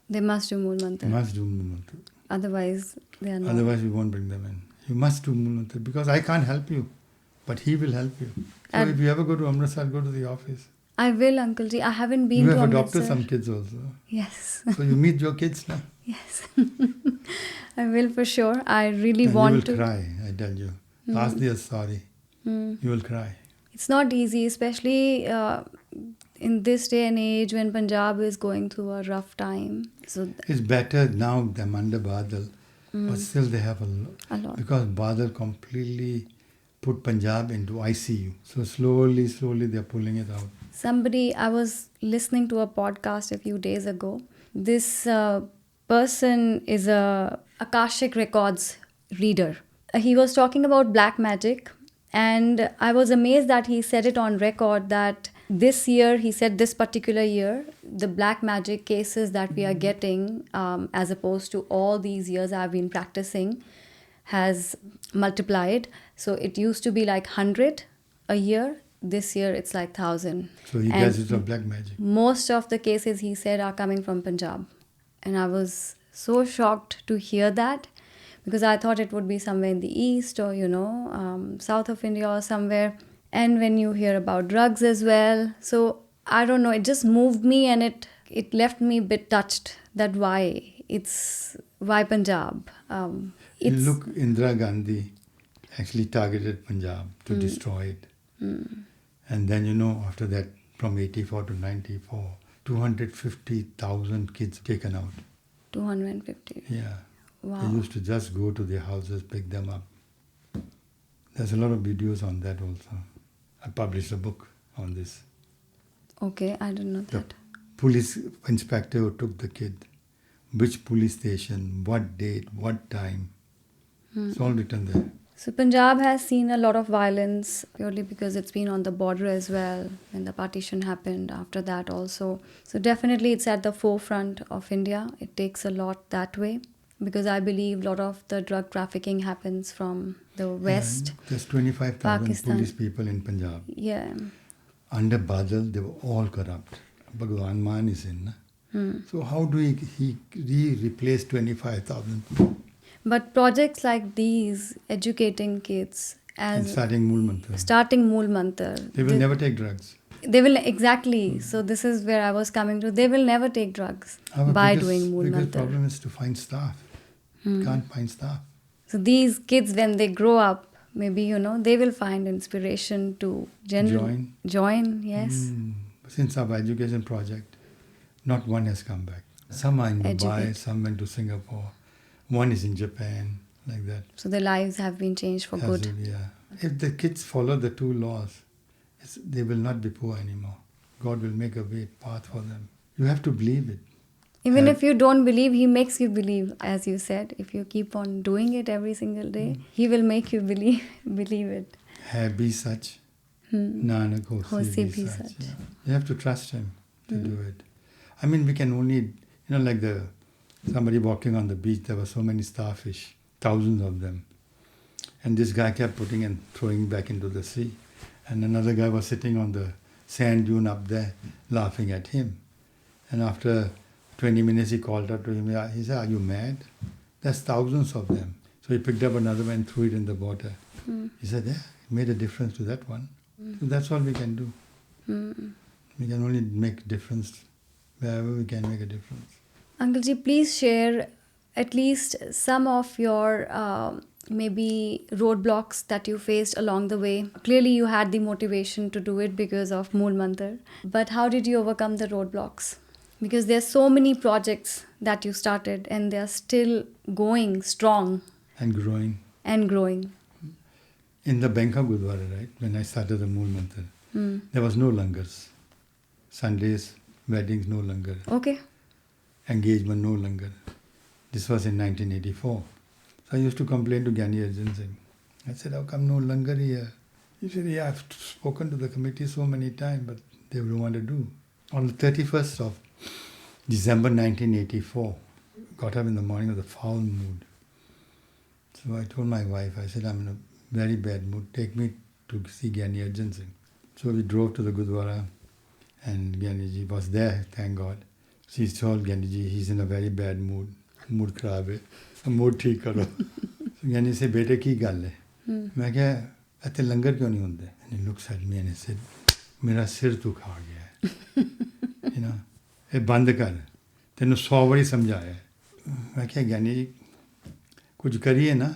They must do Mool Mantra. Must do Mool Mantra. Otherwise, they are not. Otherwise, we won't bring them in. You must do Mool Mantra because I can't help you, but he will help you. So if you ever go to Amritsar, go to the office. I will, Uncle Ji. I haven't been to Amritsar. You have adopted some kids also. Yes. So you meet your kids now. Yes. I will for sure. I really want to. You will cry, I tell you. Ask their sorry. You will cry. It's not easy, especially in this day and age when Punjab is going through a rough time. So it's better now than under Badal, but still they have a lot. Because Badal completely put Punjab into ICU. So slowly they're pulling it out. I was listening to a podcast a few days ago. This person is a Akashic Records reader. He was talking about black magic, and I was amazed that he said it on record that this year, he said this particular year, the black magic cases that we are getting, as opposed to all these years I've been practicing, has multiplied. So it used to be like 100 a year. This year it's like 1,000. So he gets it of black magic. Most of the cases, he said, are coming from Punjab. And I was so shocked to hear that, because I thought it would be somewhere in the east or, south of India or somewhere. and when you hear about drugs as well. So I don't know, it just moved me, and it left me a bit touched that why Punjab. Look, Indira Gandhi actually targeted Punjab to destroy it. And then, after that, from 84 to 94, 250,000 kids taken out. 250. Yeah. Wow. They used to just go to their houses, pick them up. There's a lot of videos on that also. I published a book on this. Okay, I didn't know The that. police inspector who took the kid, which police station, what date, what time. It's all written there. So Punjab has seen a lot of violence purely because it's been on the border as well when the partition happened, after that also. So definitely it's at the forefront of India. It takes a lot that way because I believe a lot of the drug trafficking happens from the west. There's 25,000 Pakistan. police people in Punjab. Yeah. Under Badal, they were all corrupt. Bhagwan Maan is in. So how do he replace 25,000? But projects like these, educating kids And as starting Mool Mantra. starting Mool Mantra. They will never take drugs. They will, exactly. So this is where I was coming to. They will never take drugs by doing Mool biggest Mantra. problem is to find staff. Can't find staff. So these kids, when they grow up, maybe, they will find inspiration to join, yes. Since our education project, not one has come back. Some are in Dubai, Educate. some went to Singapore. One is in Japan, like that. So their lives have been changed for good. Yeah. If the kids follow the two laws, they will not be poor anymore. God will make a way, path for them. You have to believe it. Even if you don't believe, He makes you believe, as you said. If you keep on doing it every single day, He will make you believe it. Hai bhi sach, Nanak hosi bhi sach. Yeah. You have to trust Him to do it. I mean, we can only, like somebody walking on the beach, there were so many starfish, thousands of them. And this guy kept putting and throwing back into the sea. And another guy was sitting on the sand dune up there, laughing at him. And after 20 minutes, he called out to him. He said, "Are you mad? There's thousands of them." So he picked up another one and threw it in the water. He said, "Yeah, it made a difference to that one." So that's all we can do. We can only make a difference wherever we can make a difference. Uncle Ji, please share at least some of your maybe roadblocks that you faced along the way. Clearly, you had the motivation to do it because of Mool Mantra. But how did you overcome the roadblocks? Because there's so many projects that you started and they're still going strong. And growing. And growing. In the Bangkok Gurdwara, right, when I started the Mool Mantra, there was no langars. Sundays, weddings, no langar. Okay. Engagement, no langar. This was in 1984. So I used to complain to Gyani Arjan Singh. I said, "How come no langar here?" He said, "Yeah, I've spoken to the committee so many times, but they don't want to do." On the 31st of December 1984, got up in the morning with a foul mood. So I told my wife, I said, "I'm in a very bad mood. Take me to see Gyani Arjan Singh." So we drove to the Gurdwara and Gyani Ji was there, thank God. She told Gyani Ji, he's in a very bad mood. Mood kharab hai. Mood theek karo. So Gyani said, "Bete ki gall hai?" मैं क्या ऐसे लंगर क्यों नहीं होते? And he looks at me and he said, "मेरा सिर तो खा गया है, ये बंद कर, तेनों 100 बारी समझाया है." मैं क्या ज्ञानी जी कुछ करिए ना?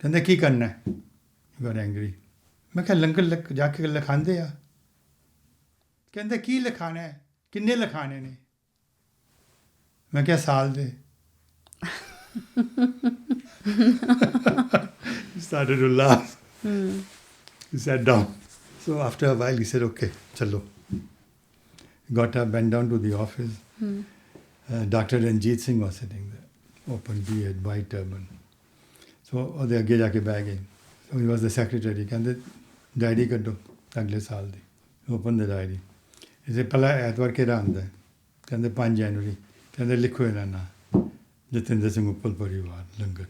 कहते की करना है? You got angry. मैं क्या लंगर जाके लिखांदे आ? कहते की लिखाना है? किन्ने लिखाने ने? मैं क्या साल दे? He started to laugh. He sat down. So after a while he said, "Okay, chalo." Got up, went down to the office. Dr. Ranjit Singh was sitting there, open beard, white turban. So ਉਹਦੇ ਅੱਗੇ ਜਾ ਕੇ ਬਹਿ ਗਏ. So he was the secretary. ਕਹਿੰਦੇ diary ਕੱਢੋ ਅਗਲੇ ਸਾਲ ਦੀ. Open the diary. ਇਸੇ ਪਹਿਲਾ ਐਤਵਾਰ ਕਿਹੜਾ ਆਉਂਦਾ ਹੈ? ਕਹਿੰਦੇ 5 ਜਨਵਰੀ. ਕਹਿੰਦੇ ਲਿਖੋ ਇਹਦਾ ਨਾਂ Jatinder Singh Uppal Parivar Langar.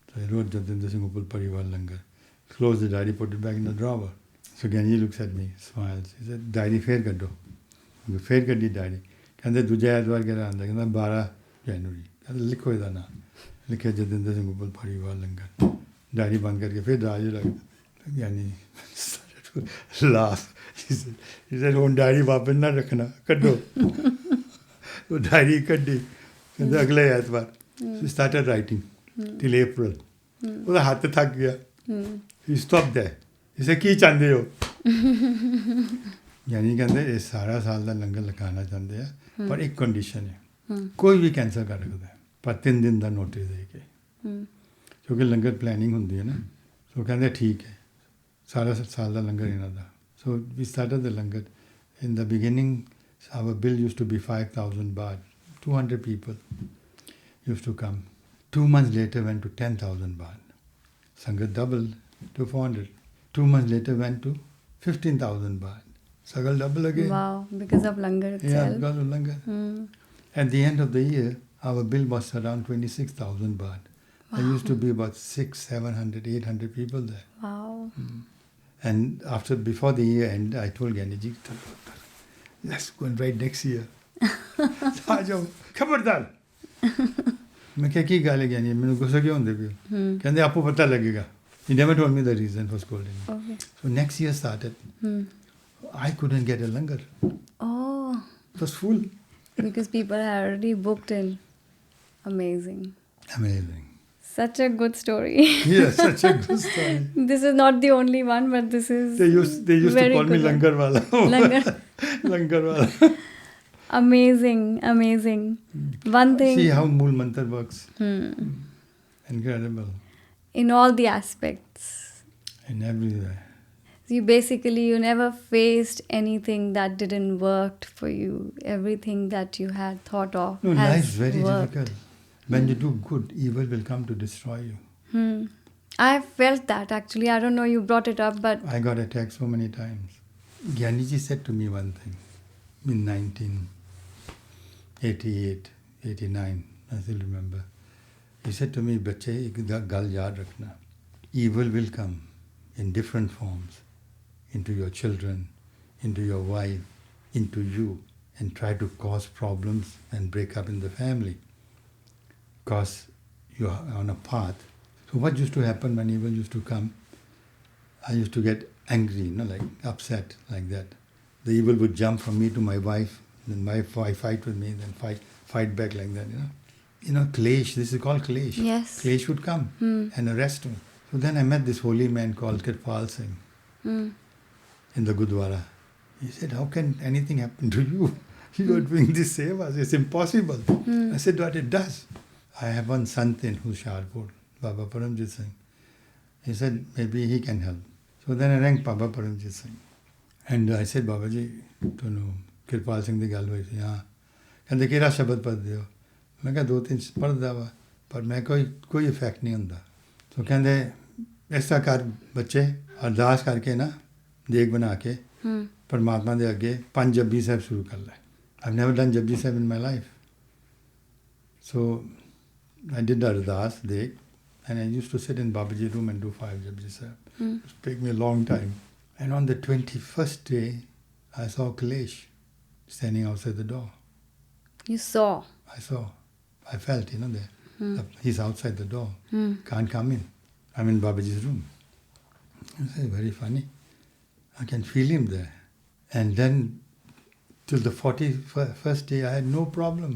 So I wrote Jatinder Singh Uppal Parivar Langar. Closed the diary, put it back in the drawer. So Gyani looks at me, smiles. He said, "Diary fair kaddo." Fair kaddi diary. ਕਹਿੰਦੇ ਦੂਜਾ ਐਤਵਾਰ ਕਿਹੜਾ ਆਉਂਦਾ? ਕਹਿੰਦਾ 12 ਜਨਵਰੀ. ਕਹਿੰਦੇ ਲਿਖੋ ਇਹਦਾ ਨਾਂ. ਲਿਖਿਆ Jatinder Singh Uppal Parivar Langar. Diary ਬੰਦ ਕਰਕੇ ਫਿਰ ਦਰਾਜ ਰੱਖ ਦਿੱਤਾ. Gyani started to to laugh. He said, "Oh, diary वापस ना रखना, कड्डो." So diary कड्डी. कहते अगले एतवार. She started writing till April. ਉਹਦਾ ਹੱਥ ਥੱਕ ਗਿਆ. He stopped there. He said, ਕੀ ਚਾਹੁੰਦੇ ਹੋ? ਯਾਨੀ ਕਹਿੰਦੇ ਇਹ ਸਾਰਾ ਸਾਲ ਦਾ ਲੰਗਰ ਲਗਾਉਣਾ ਚਾਹੁੰਦੇ ਆ, ਪਰ ਇੱਕ ਕੰਡੀਸ਼ਨ ਹੈ, ਕੋਈ ਵੀ ਕੈਂਸਲ ਕਰ ਸਕਦਾ ਹੈ, ਪਰ 3 ਦਿਨ ਦਾ ਨੋਟਿਸ ਦੇ ਕੇ, ਕਿਉਂਕਿ ਲੰਗਰ ਪਲੈਨਿੰਗ ਹੁੰਦੀ ਹੈ ਨਾ. ਸੋ ਕਹਿੰਦੇ ਠੀਕ ਹੈ, ਸਾਰਾ ਸਾਲ ਦਾ ਲੰਗਰ ਇਹਨਾਂ ਦਾ. So we started the langar. In the beginning our bill used to be 5,000 baht. 200 people used to come. 2 months later went to 10,000 baht. Sangat doubled to 400. 2 months later went to 15,000 baht. Sagal double again. Wow, because of langar itself. Yeah, because of langar. At the end of the year, our bill was around 26,000 baht. Wow. There used to be about 600, 700, 800 people there. Wow. And before the year ended, I told Gyaniji, let's go and write next year. आ जाओ खबरदार. मैं क्या की गाली ज्ञानी मैंने गुस्सा क्यों होंगे भी कहते आपको पता लगेगा. He never told me the reason for scolding me. Okay. So next year started. I couldn't get a langar. Oh. It was full. Because people had already booked in. Amazing. Amazing. Such a good story. Yeah, such a good story. This is not the only one, but this is. They used to call me langar wala. Langar. Langar wala. Amazing, amazing. One thing. See how Mool Mantar works. Incredible. In all the aspects. In everywhere. You never faced anything that didn't work for you. Everything that you had thought of. No, life's very worked. difficult. When you do good, evil will come to destroy you. I felt that actually. I don't know, you brought it up, but. I got attacked so many times. Gyaniji said to me one thing in 1988, 89, I still remember. He said to me, "Bache, ek gal yaad rakhna. Evil will come in different forms into your children, into your wife, into you, and try to cause problems and break up in the family. Because you are on a path." So what used to happen when evil used to come? I used to get angry, like upset, like that. The evil would jump from me to my wife, then my wife fight with me, then fight back like that, Klesh, this is called Klesh. Yes. Klesh would come and arrest me. So then I met this holy man called Kirpal Singh in the Gurdwara. He said, "How can anything happen to you? You are doing this sevas. It's impossible." I said, "But it does." I have one sant in Husharpur, Baba Paramjit Singh. He said, maybe he can help. So then I rang Baba Paramjit Singh. And I said, "Babaji, ਤੁਹਾਨੂੰ ਕਿਰਪਾਲ ਸਿੰਘ ਦੀ ਗੱਲ ਹੋਈ ਸੀ ਹਾਂ ਕਹਿੰਦੇ ਕਿਹੜਾ ਸ਼ਬਦ ਪੜ੍ਹਦੇ ਹੋ ਮੈਂ ਕਿਹਾ 2-3 ਪੜ੍ਹਦਾ ਵਾ ਪਰ ਮੈਂ ਕੋਈ ਇਫੈਕਟ ਨਹੀਂ ਹੁੰਦਾ ਸੋ ਕਹਿੰਦੇ ਇਸ ਤਰ੍ਹਾਂ ਕਰ ਬੱਚੇ ਅਰਦਾਸ ਕਰਕੇ ਨਾ ਦੇਗ ਬਣਾ ਕੇ ਪਰਮਾਤਮਾ ਦੇ ਅੱਗੇ 5 ਜਪਜੀ ਸਾਹਿਬ ਸ਼ੁਰੂ ਕਰ ਲੈ I've never done Japji Sahib in my life. So I did the ardas deeg and I used to sit in Babaji's room and do 5 Japji Sahib. It took me a long time. And on the 21st day, I saw Klesh standing outside the door. You saw? I saw. I felt, he's outside the door. Can't come in. I'm in Babaji's room. I said, very funny. I can feel him there. And then, till the 41st day, I had no problem.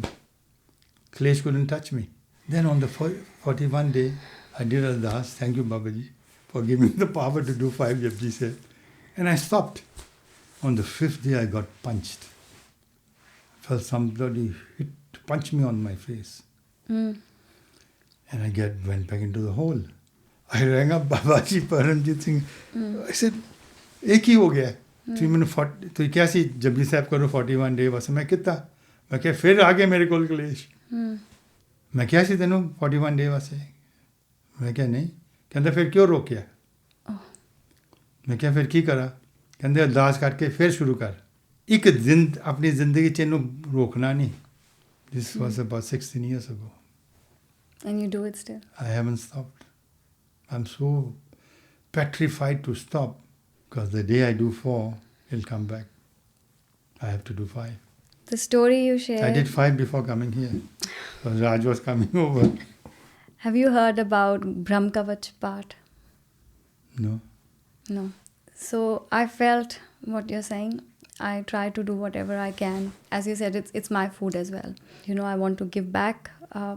Klesh couldn't touch me. Then on the 41st day, I did ardas. Thank you, Babaji, for giving me the power to do 5 Japji Sahib. And I stopped. On the 5th day, I got punched. I felt somebody punch me on my face. And I went back into the hole. I rang up Babaji Paramjit Singh. I said, "Ek hi ho gaya. Tu kya si Japji Sahib karo 41 day was मैं कितना मैं क्या फिर आ गया मेरे कोल क्लेश मैं क्या सी तेनों 41 day वासे मैं क्या नहीं कहते फिर क्यों रोकिया मैं क्या फिर की करा कहते अरदास करके फिर शुरू कर एक अपनी जिंदगी च इन्हू रोकना नहीं This was about 16 years ago. And you do it still? I haven't stopped. I'm so petrified to stop because the day I do 4, it'll come back. I have to do 5. The story you shared... I did 5 before coming here. Because Raj was coming over. Have you heard about Brahm Kavach Path? No. No. So I felt what you're saying. I try to do whatever I can. As you said, it's my food as well. I want to give back.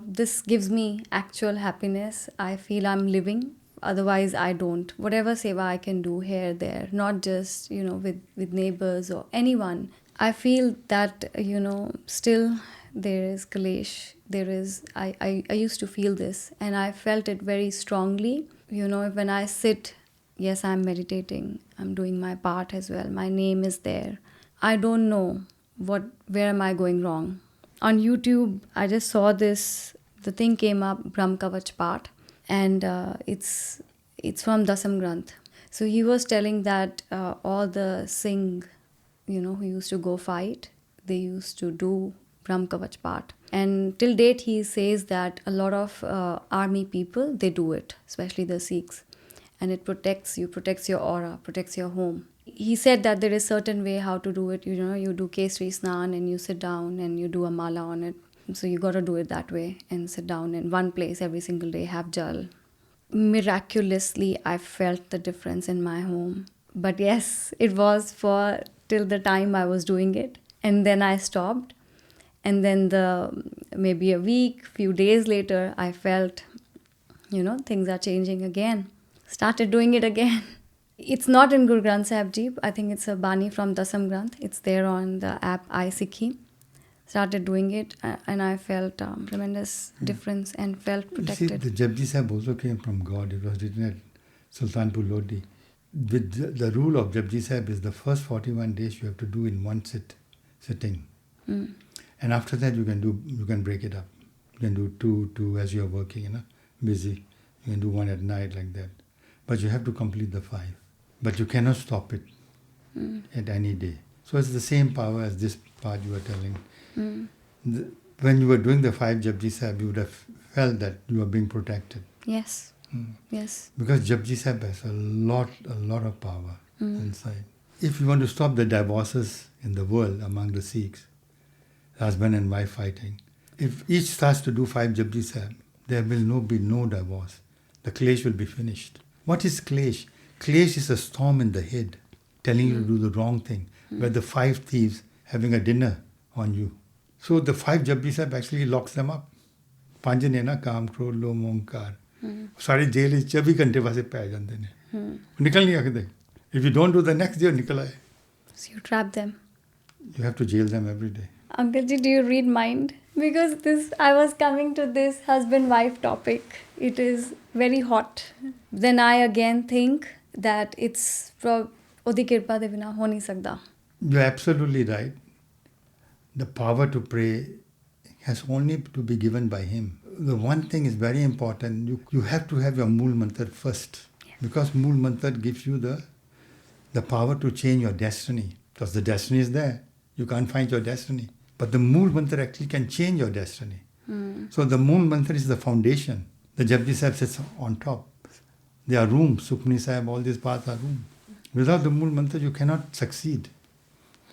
This gives me actual happiness. I feel I'm living. Otherwise, I don't. Whatever seva I can do here, there, not just with neighbors or anyone. I feel that still there is kalesh. There is. I used to feel this, and I felt it very strongly. When I sit. Yes, I'm meditating. I'm doing my part as well. My name is there. I don't know where am I going wrong. On YouTube, I just saw this. The thing came up, Brahm Kavach part, and it's from Dasam Granth. So he was telling that all the Singh, who used to go fight, they used to do Brahm Kavach part. And till date, he says that a lot of army people, they do it, especially the Sikhs. And it protects you, protects your aura, protects your home. He said that there is certain way how to do it. You do Kesri Snan and you sit down and you do a mala on it. So you got to do it that way and sit down in one place every single day, have jal. Miraculously, I felt the difference in my home. But yes, it was for till the time I was doing it. And then I stopped. And then maybe a week, few days later, I felt, things are changing again. Started doing it again. It's not in Guru Granth Sahib Ji. I think it's a Bani from Dasam Granth. It's there on the app iSikhi. Started doing it and I felt tremendous difference and felt protected. You see, the Japji Sahib also came from God. It was written at Sultanpur Lodi. With the rule of Japji Sahib is the first 41 days you have to do in one sitting. And after that you can break it up. You can do two as you are working, busy. You can do one at night like that. But you have to complete the 5. But you cannot stop it at any day. So it's the same power as this part you were telling. When you were doing the 5 Japji Sahib, you would have felt that you were being protected. Yes. Yes. Because Japji Sahib has a lot of power inside. If you want to stop the divorces in the world among the Sikhs, husband and wife fighting, if each starts to do 5 Japji Sahib, there will be no divorce. The clash will be finished. What is clash? Clash is a storm in the head telling you to do the wrong thing, where the 5 thieves having a dinner on you. So the 5 Japji Sahib actually locks them up. Panj ne na kaam, krodh, lom, omkar. Sare jail is 24 घंटे वासे पै जाते हैं. निकल नहीं सकते. If you don't do the next day, निकल आए. So you trap them. You have to jail them every day. Uncle Ji, do you read mind? Because I was coming to this husband-wife topic. It is very hot. Then I again think that it's Odi Kirpa de bina ho nahi sakda. You're absolutely right. The power to pray has only to be given by him. The one thing is very important. You have to have your Mool Mantar first. Yeah. Because Mool Mantar gives you the power to change your destiny. Because the destiny is there. You can't find your destiny. But the Mool Mantra actually can change your destiny. So the Mool Mantra is the foundation. The Japji Sahib sits on top. They are rooms. Sukhmani Sahib, all these paths are rooms. Without the Mool Mantra, you cannot succeed.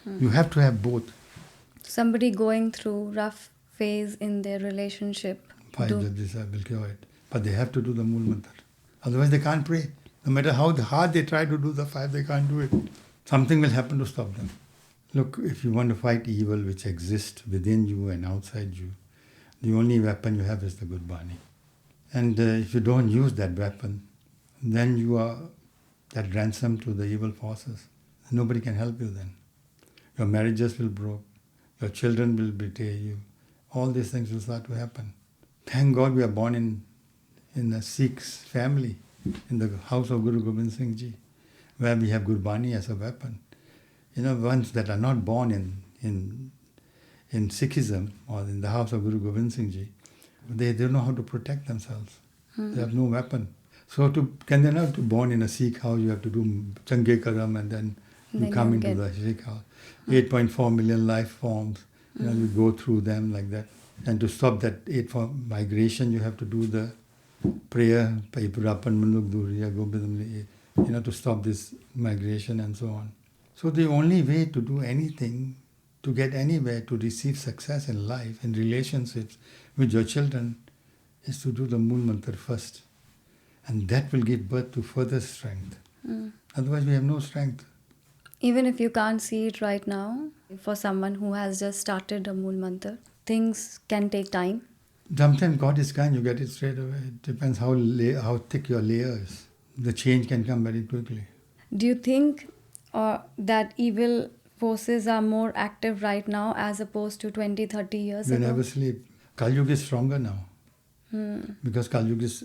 You have to have both. Somebody going through rough phase in their relationship. Fine, Japji Sahib will cure it. But they have to do the Mool Mantra. Otherwise they can't pray. No matter how hard they try to do the 5, they can't do it. Something will happen to stop them. Look, if you want to fight evil which exists within you and outside you, the only weapon you have is the good Bani. And if you don't use that weapon, then you are that ransom to the evil forces. Nobody can help you then. Your marriages will break. Your children will betray you. All these things will start to happen. Thank God we are born in a Sikh family, in the house of Guru Granth Sahib Ji, where we have Gurbani as a weapon. Ones that are not born in Sikhism or in the house of Guru Granth Sahib Ji, they don't know how to protect themselves. They have no weapon. So can they not be born in a Sikh house? You have to do Change Karam and then you come into the Sikh house. 8.4 million life forms. You go through them like that. And to stop that 8 migration, you have to do the prayer, to stop this migration and so on. So the only way to do anything, to get anywhere, to receive success in life, in relationships with your children, is to do the Mool Mantra first. And that will give birth to further strength. Otherwise, we have no strength. Even if you can't see it right now, for someone who has just started a Mool Mantra, things can take time. Sometimes God is kind, you get it straight away. It depends how thick your layer is. The change can come very quickly. Do you think that evil forces are more active right now as opposed to 20, 30 years We ago? never sleep. Kali Yuga is stronger now. Because Kali Yuga is,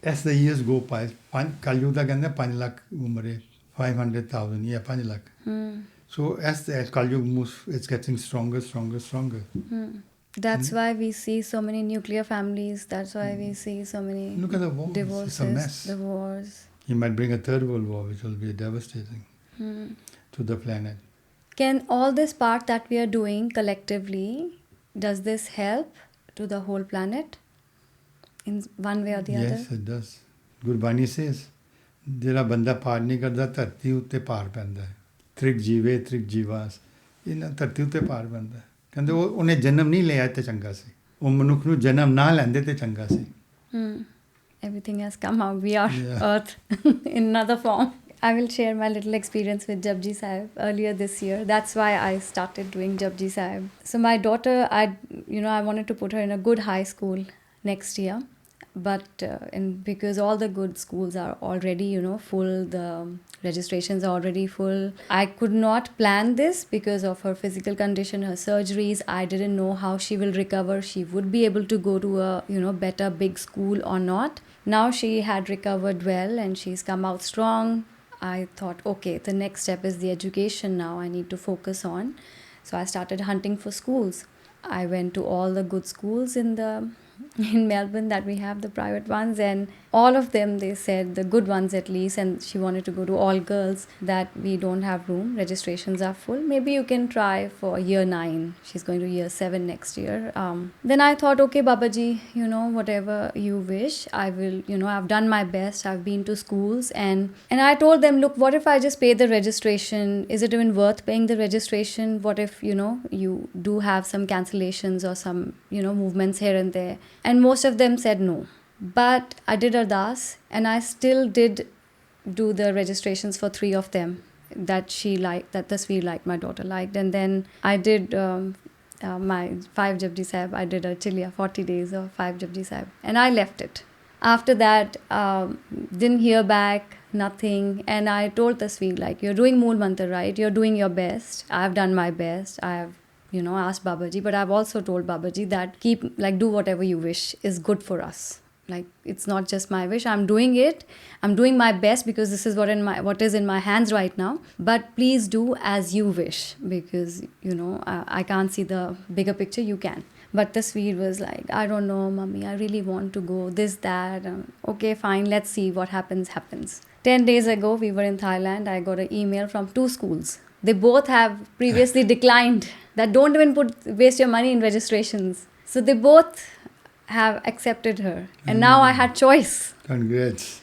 as the years go by, Kali Yuga कहते हैं 5 lakh umre, 500,000, yeah, 5 lakh. So as Kali Yuga moves, it's getting stronger. That's why we see so many nuclear families. That's why we see so many Look at the wars. divorces, It's a mess. the wars. He might bring a third world war, which will be devastating to the planet. Can all this part that we are doing collectively, does this help to the whole planet in one way or the Yes, other? it does. Gurbani says, ਜਿਹੜਾ ਬੰਦਾ ਪਾਰ ਨਹੀਂ ਕਰਦਾ ਧਰਤੀ ਉੱਤੇ ਪਾਰ ਪੈਂਦਾ ਹੈ ਤ੍ਰਿਕ ਜੀਵੇ ਤ੍ਰਿਕ ਜੀਵਾਸ ਇਹਨਾਂ ਧਰਤੀ ਉੱਤੇ ਪਾਰ ਪੈਂਦਾ ਹੈ ਕਹਿੰਦੇ ਉਹਨੇ ਜਨਮ ਨਹੀਂ ਲਿਆ ਤੇ ਚੰਗਾ ਸੀ ਉਹ ਮਨੁੱਖ ਨੂੰ ਜਨਮ ਨਾ ਲੈਂਦੇ ਤੇ ਚੰਗਾ ਸੀ Everything has come out. We are Earth in another form. I will share my little experience with Japji Sahib earlier this year. That's why I started doing Japji Sahib. So my daughter, I wanted to put her in a good high school next year. But because all the good schools are already, full, the registrations are already full. I could not plan this because of her physical condition, her surgeries. I didn't know how she will recover. She would be able to go to a, better big school or not. Now she had recovered well and she's come out strong. I thought, okay, the next step is the education now. I need to focus on. So I started hunting for schools. I went to all the good schools in Melbourne that we have, the private ones, and all of them, they said, the good ones at least, and she wanted to go to all girls, that we don't have room, registrations are full, maybe you can try for year 9. She's going to year 7 next year. Then I thought, okay, Babaji, whatever you wish, I will, I've done my best, I've been to schools, and I told them, look, what if I just pay the registration? Is it even worth paying the registration? What if, you do have some cancellations or some, movements here and there? And most of them said no. But I did Ardas and I still did do the registrations for 3 of them that she liked, that Tasveer liked, my daughter liked. And then I did my 5 Japji Sahib. I did a Chilia, 40 days of 5 Japji Sahib. And I left it. After that, didn't hear back, nothing. And I told Tasveer, you're doing Mool Mantra, right? You're doing your best. I've done my best. I have asked Babaji, but I've also told Babaji that do whatever you wish is good for us. It's not just my wish. I'm doing it. I'm doing my best because this is what is in my hands right now. But please do as you wish because, I can't see the bigger picture. You can. But Tasveer was like, I don't know, Mummy, I really want to go, this, that. Okay, fine, let's see what happens. 10 days ago, we were in Thailand. I got an email from 2 schools. They both have previously declined that don't even waste your money in registrations. So they both have accepted her. And now I had choice. Congrats.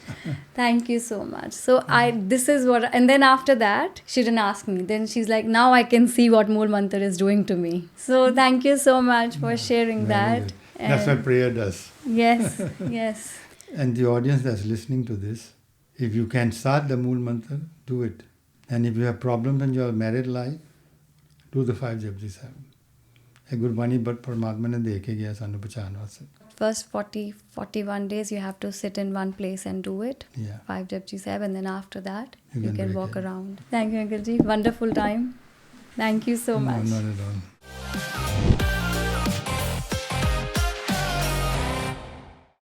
Thank you so much. So and then after that, she didn't ask me. Then she's like, now I can see what Mool Mantra is doing to me. So thank you so much for sharing that. That's what prayer does. Yes, yes. And the audience that's listening to this, if you can start the Mool Mantra, do it. And if you have problems in your married life, do the 5 Japji Sahib. Gurbani but Paramatma ne de ke gaya sanu pehchan vaste. First 41 days you have to sit in one place and do it. Yeah. 5 Japji Sahib, and then after that you can walk it. around. Thank you, Uncle Ji. Wonderful time. Thank you so much. No, not at all.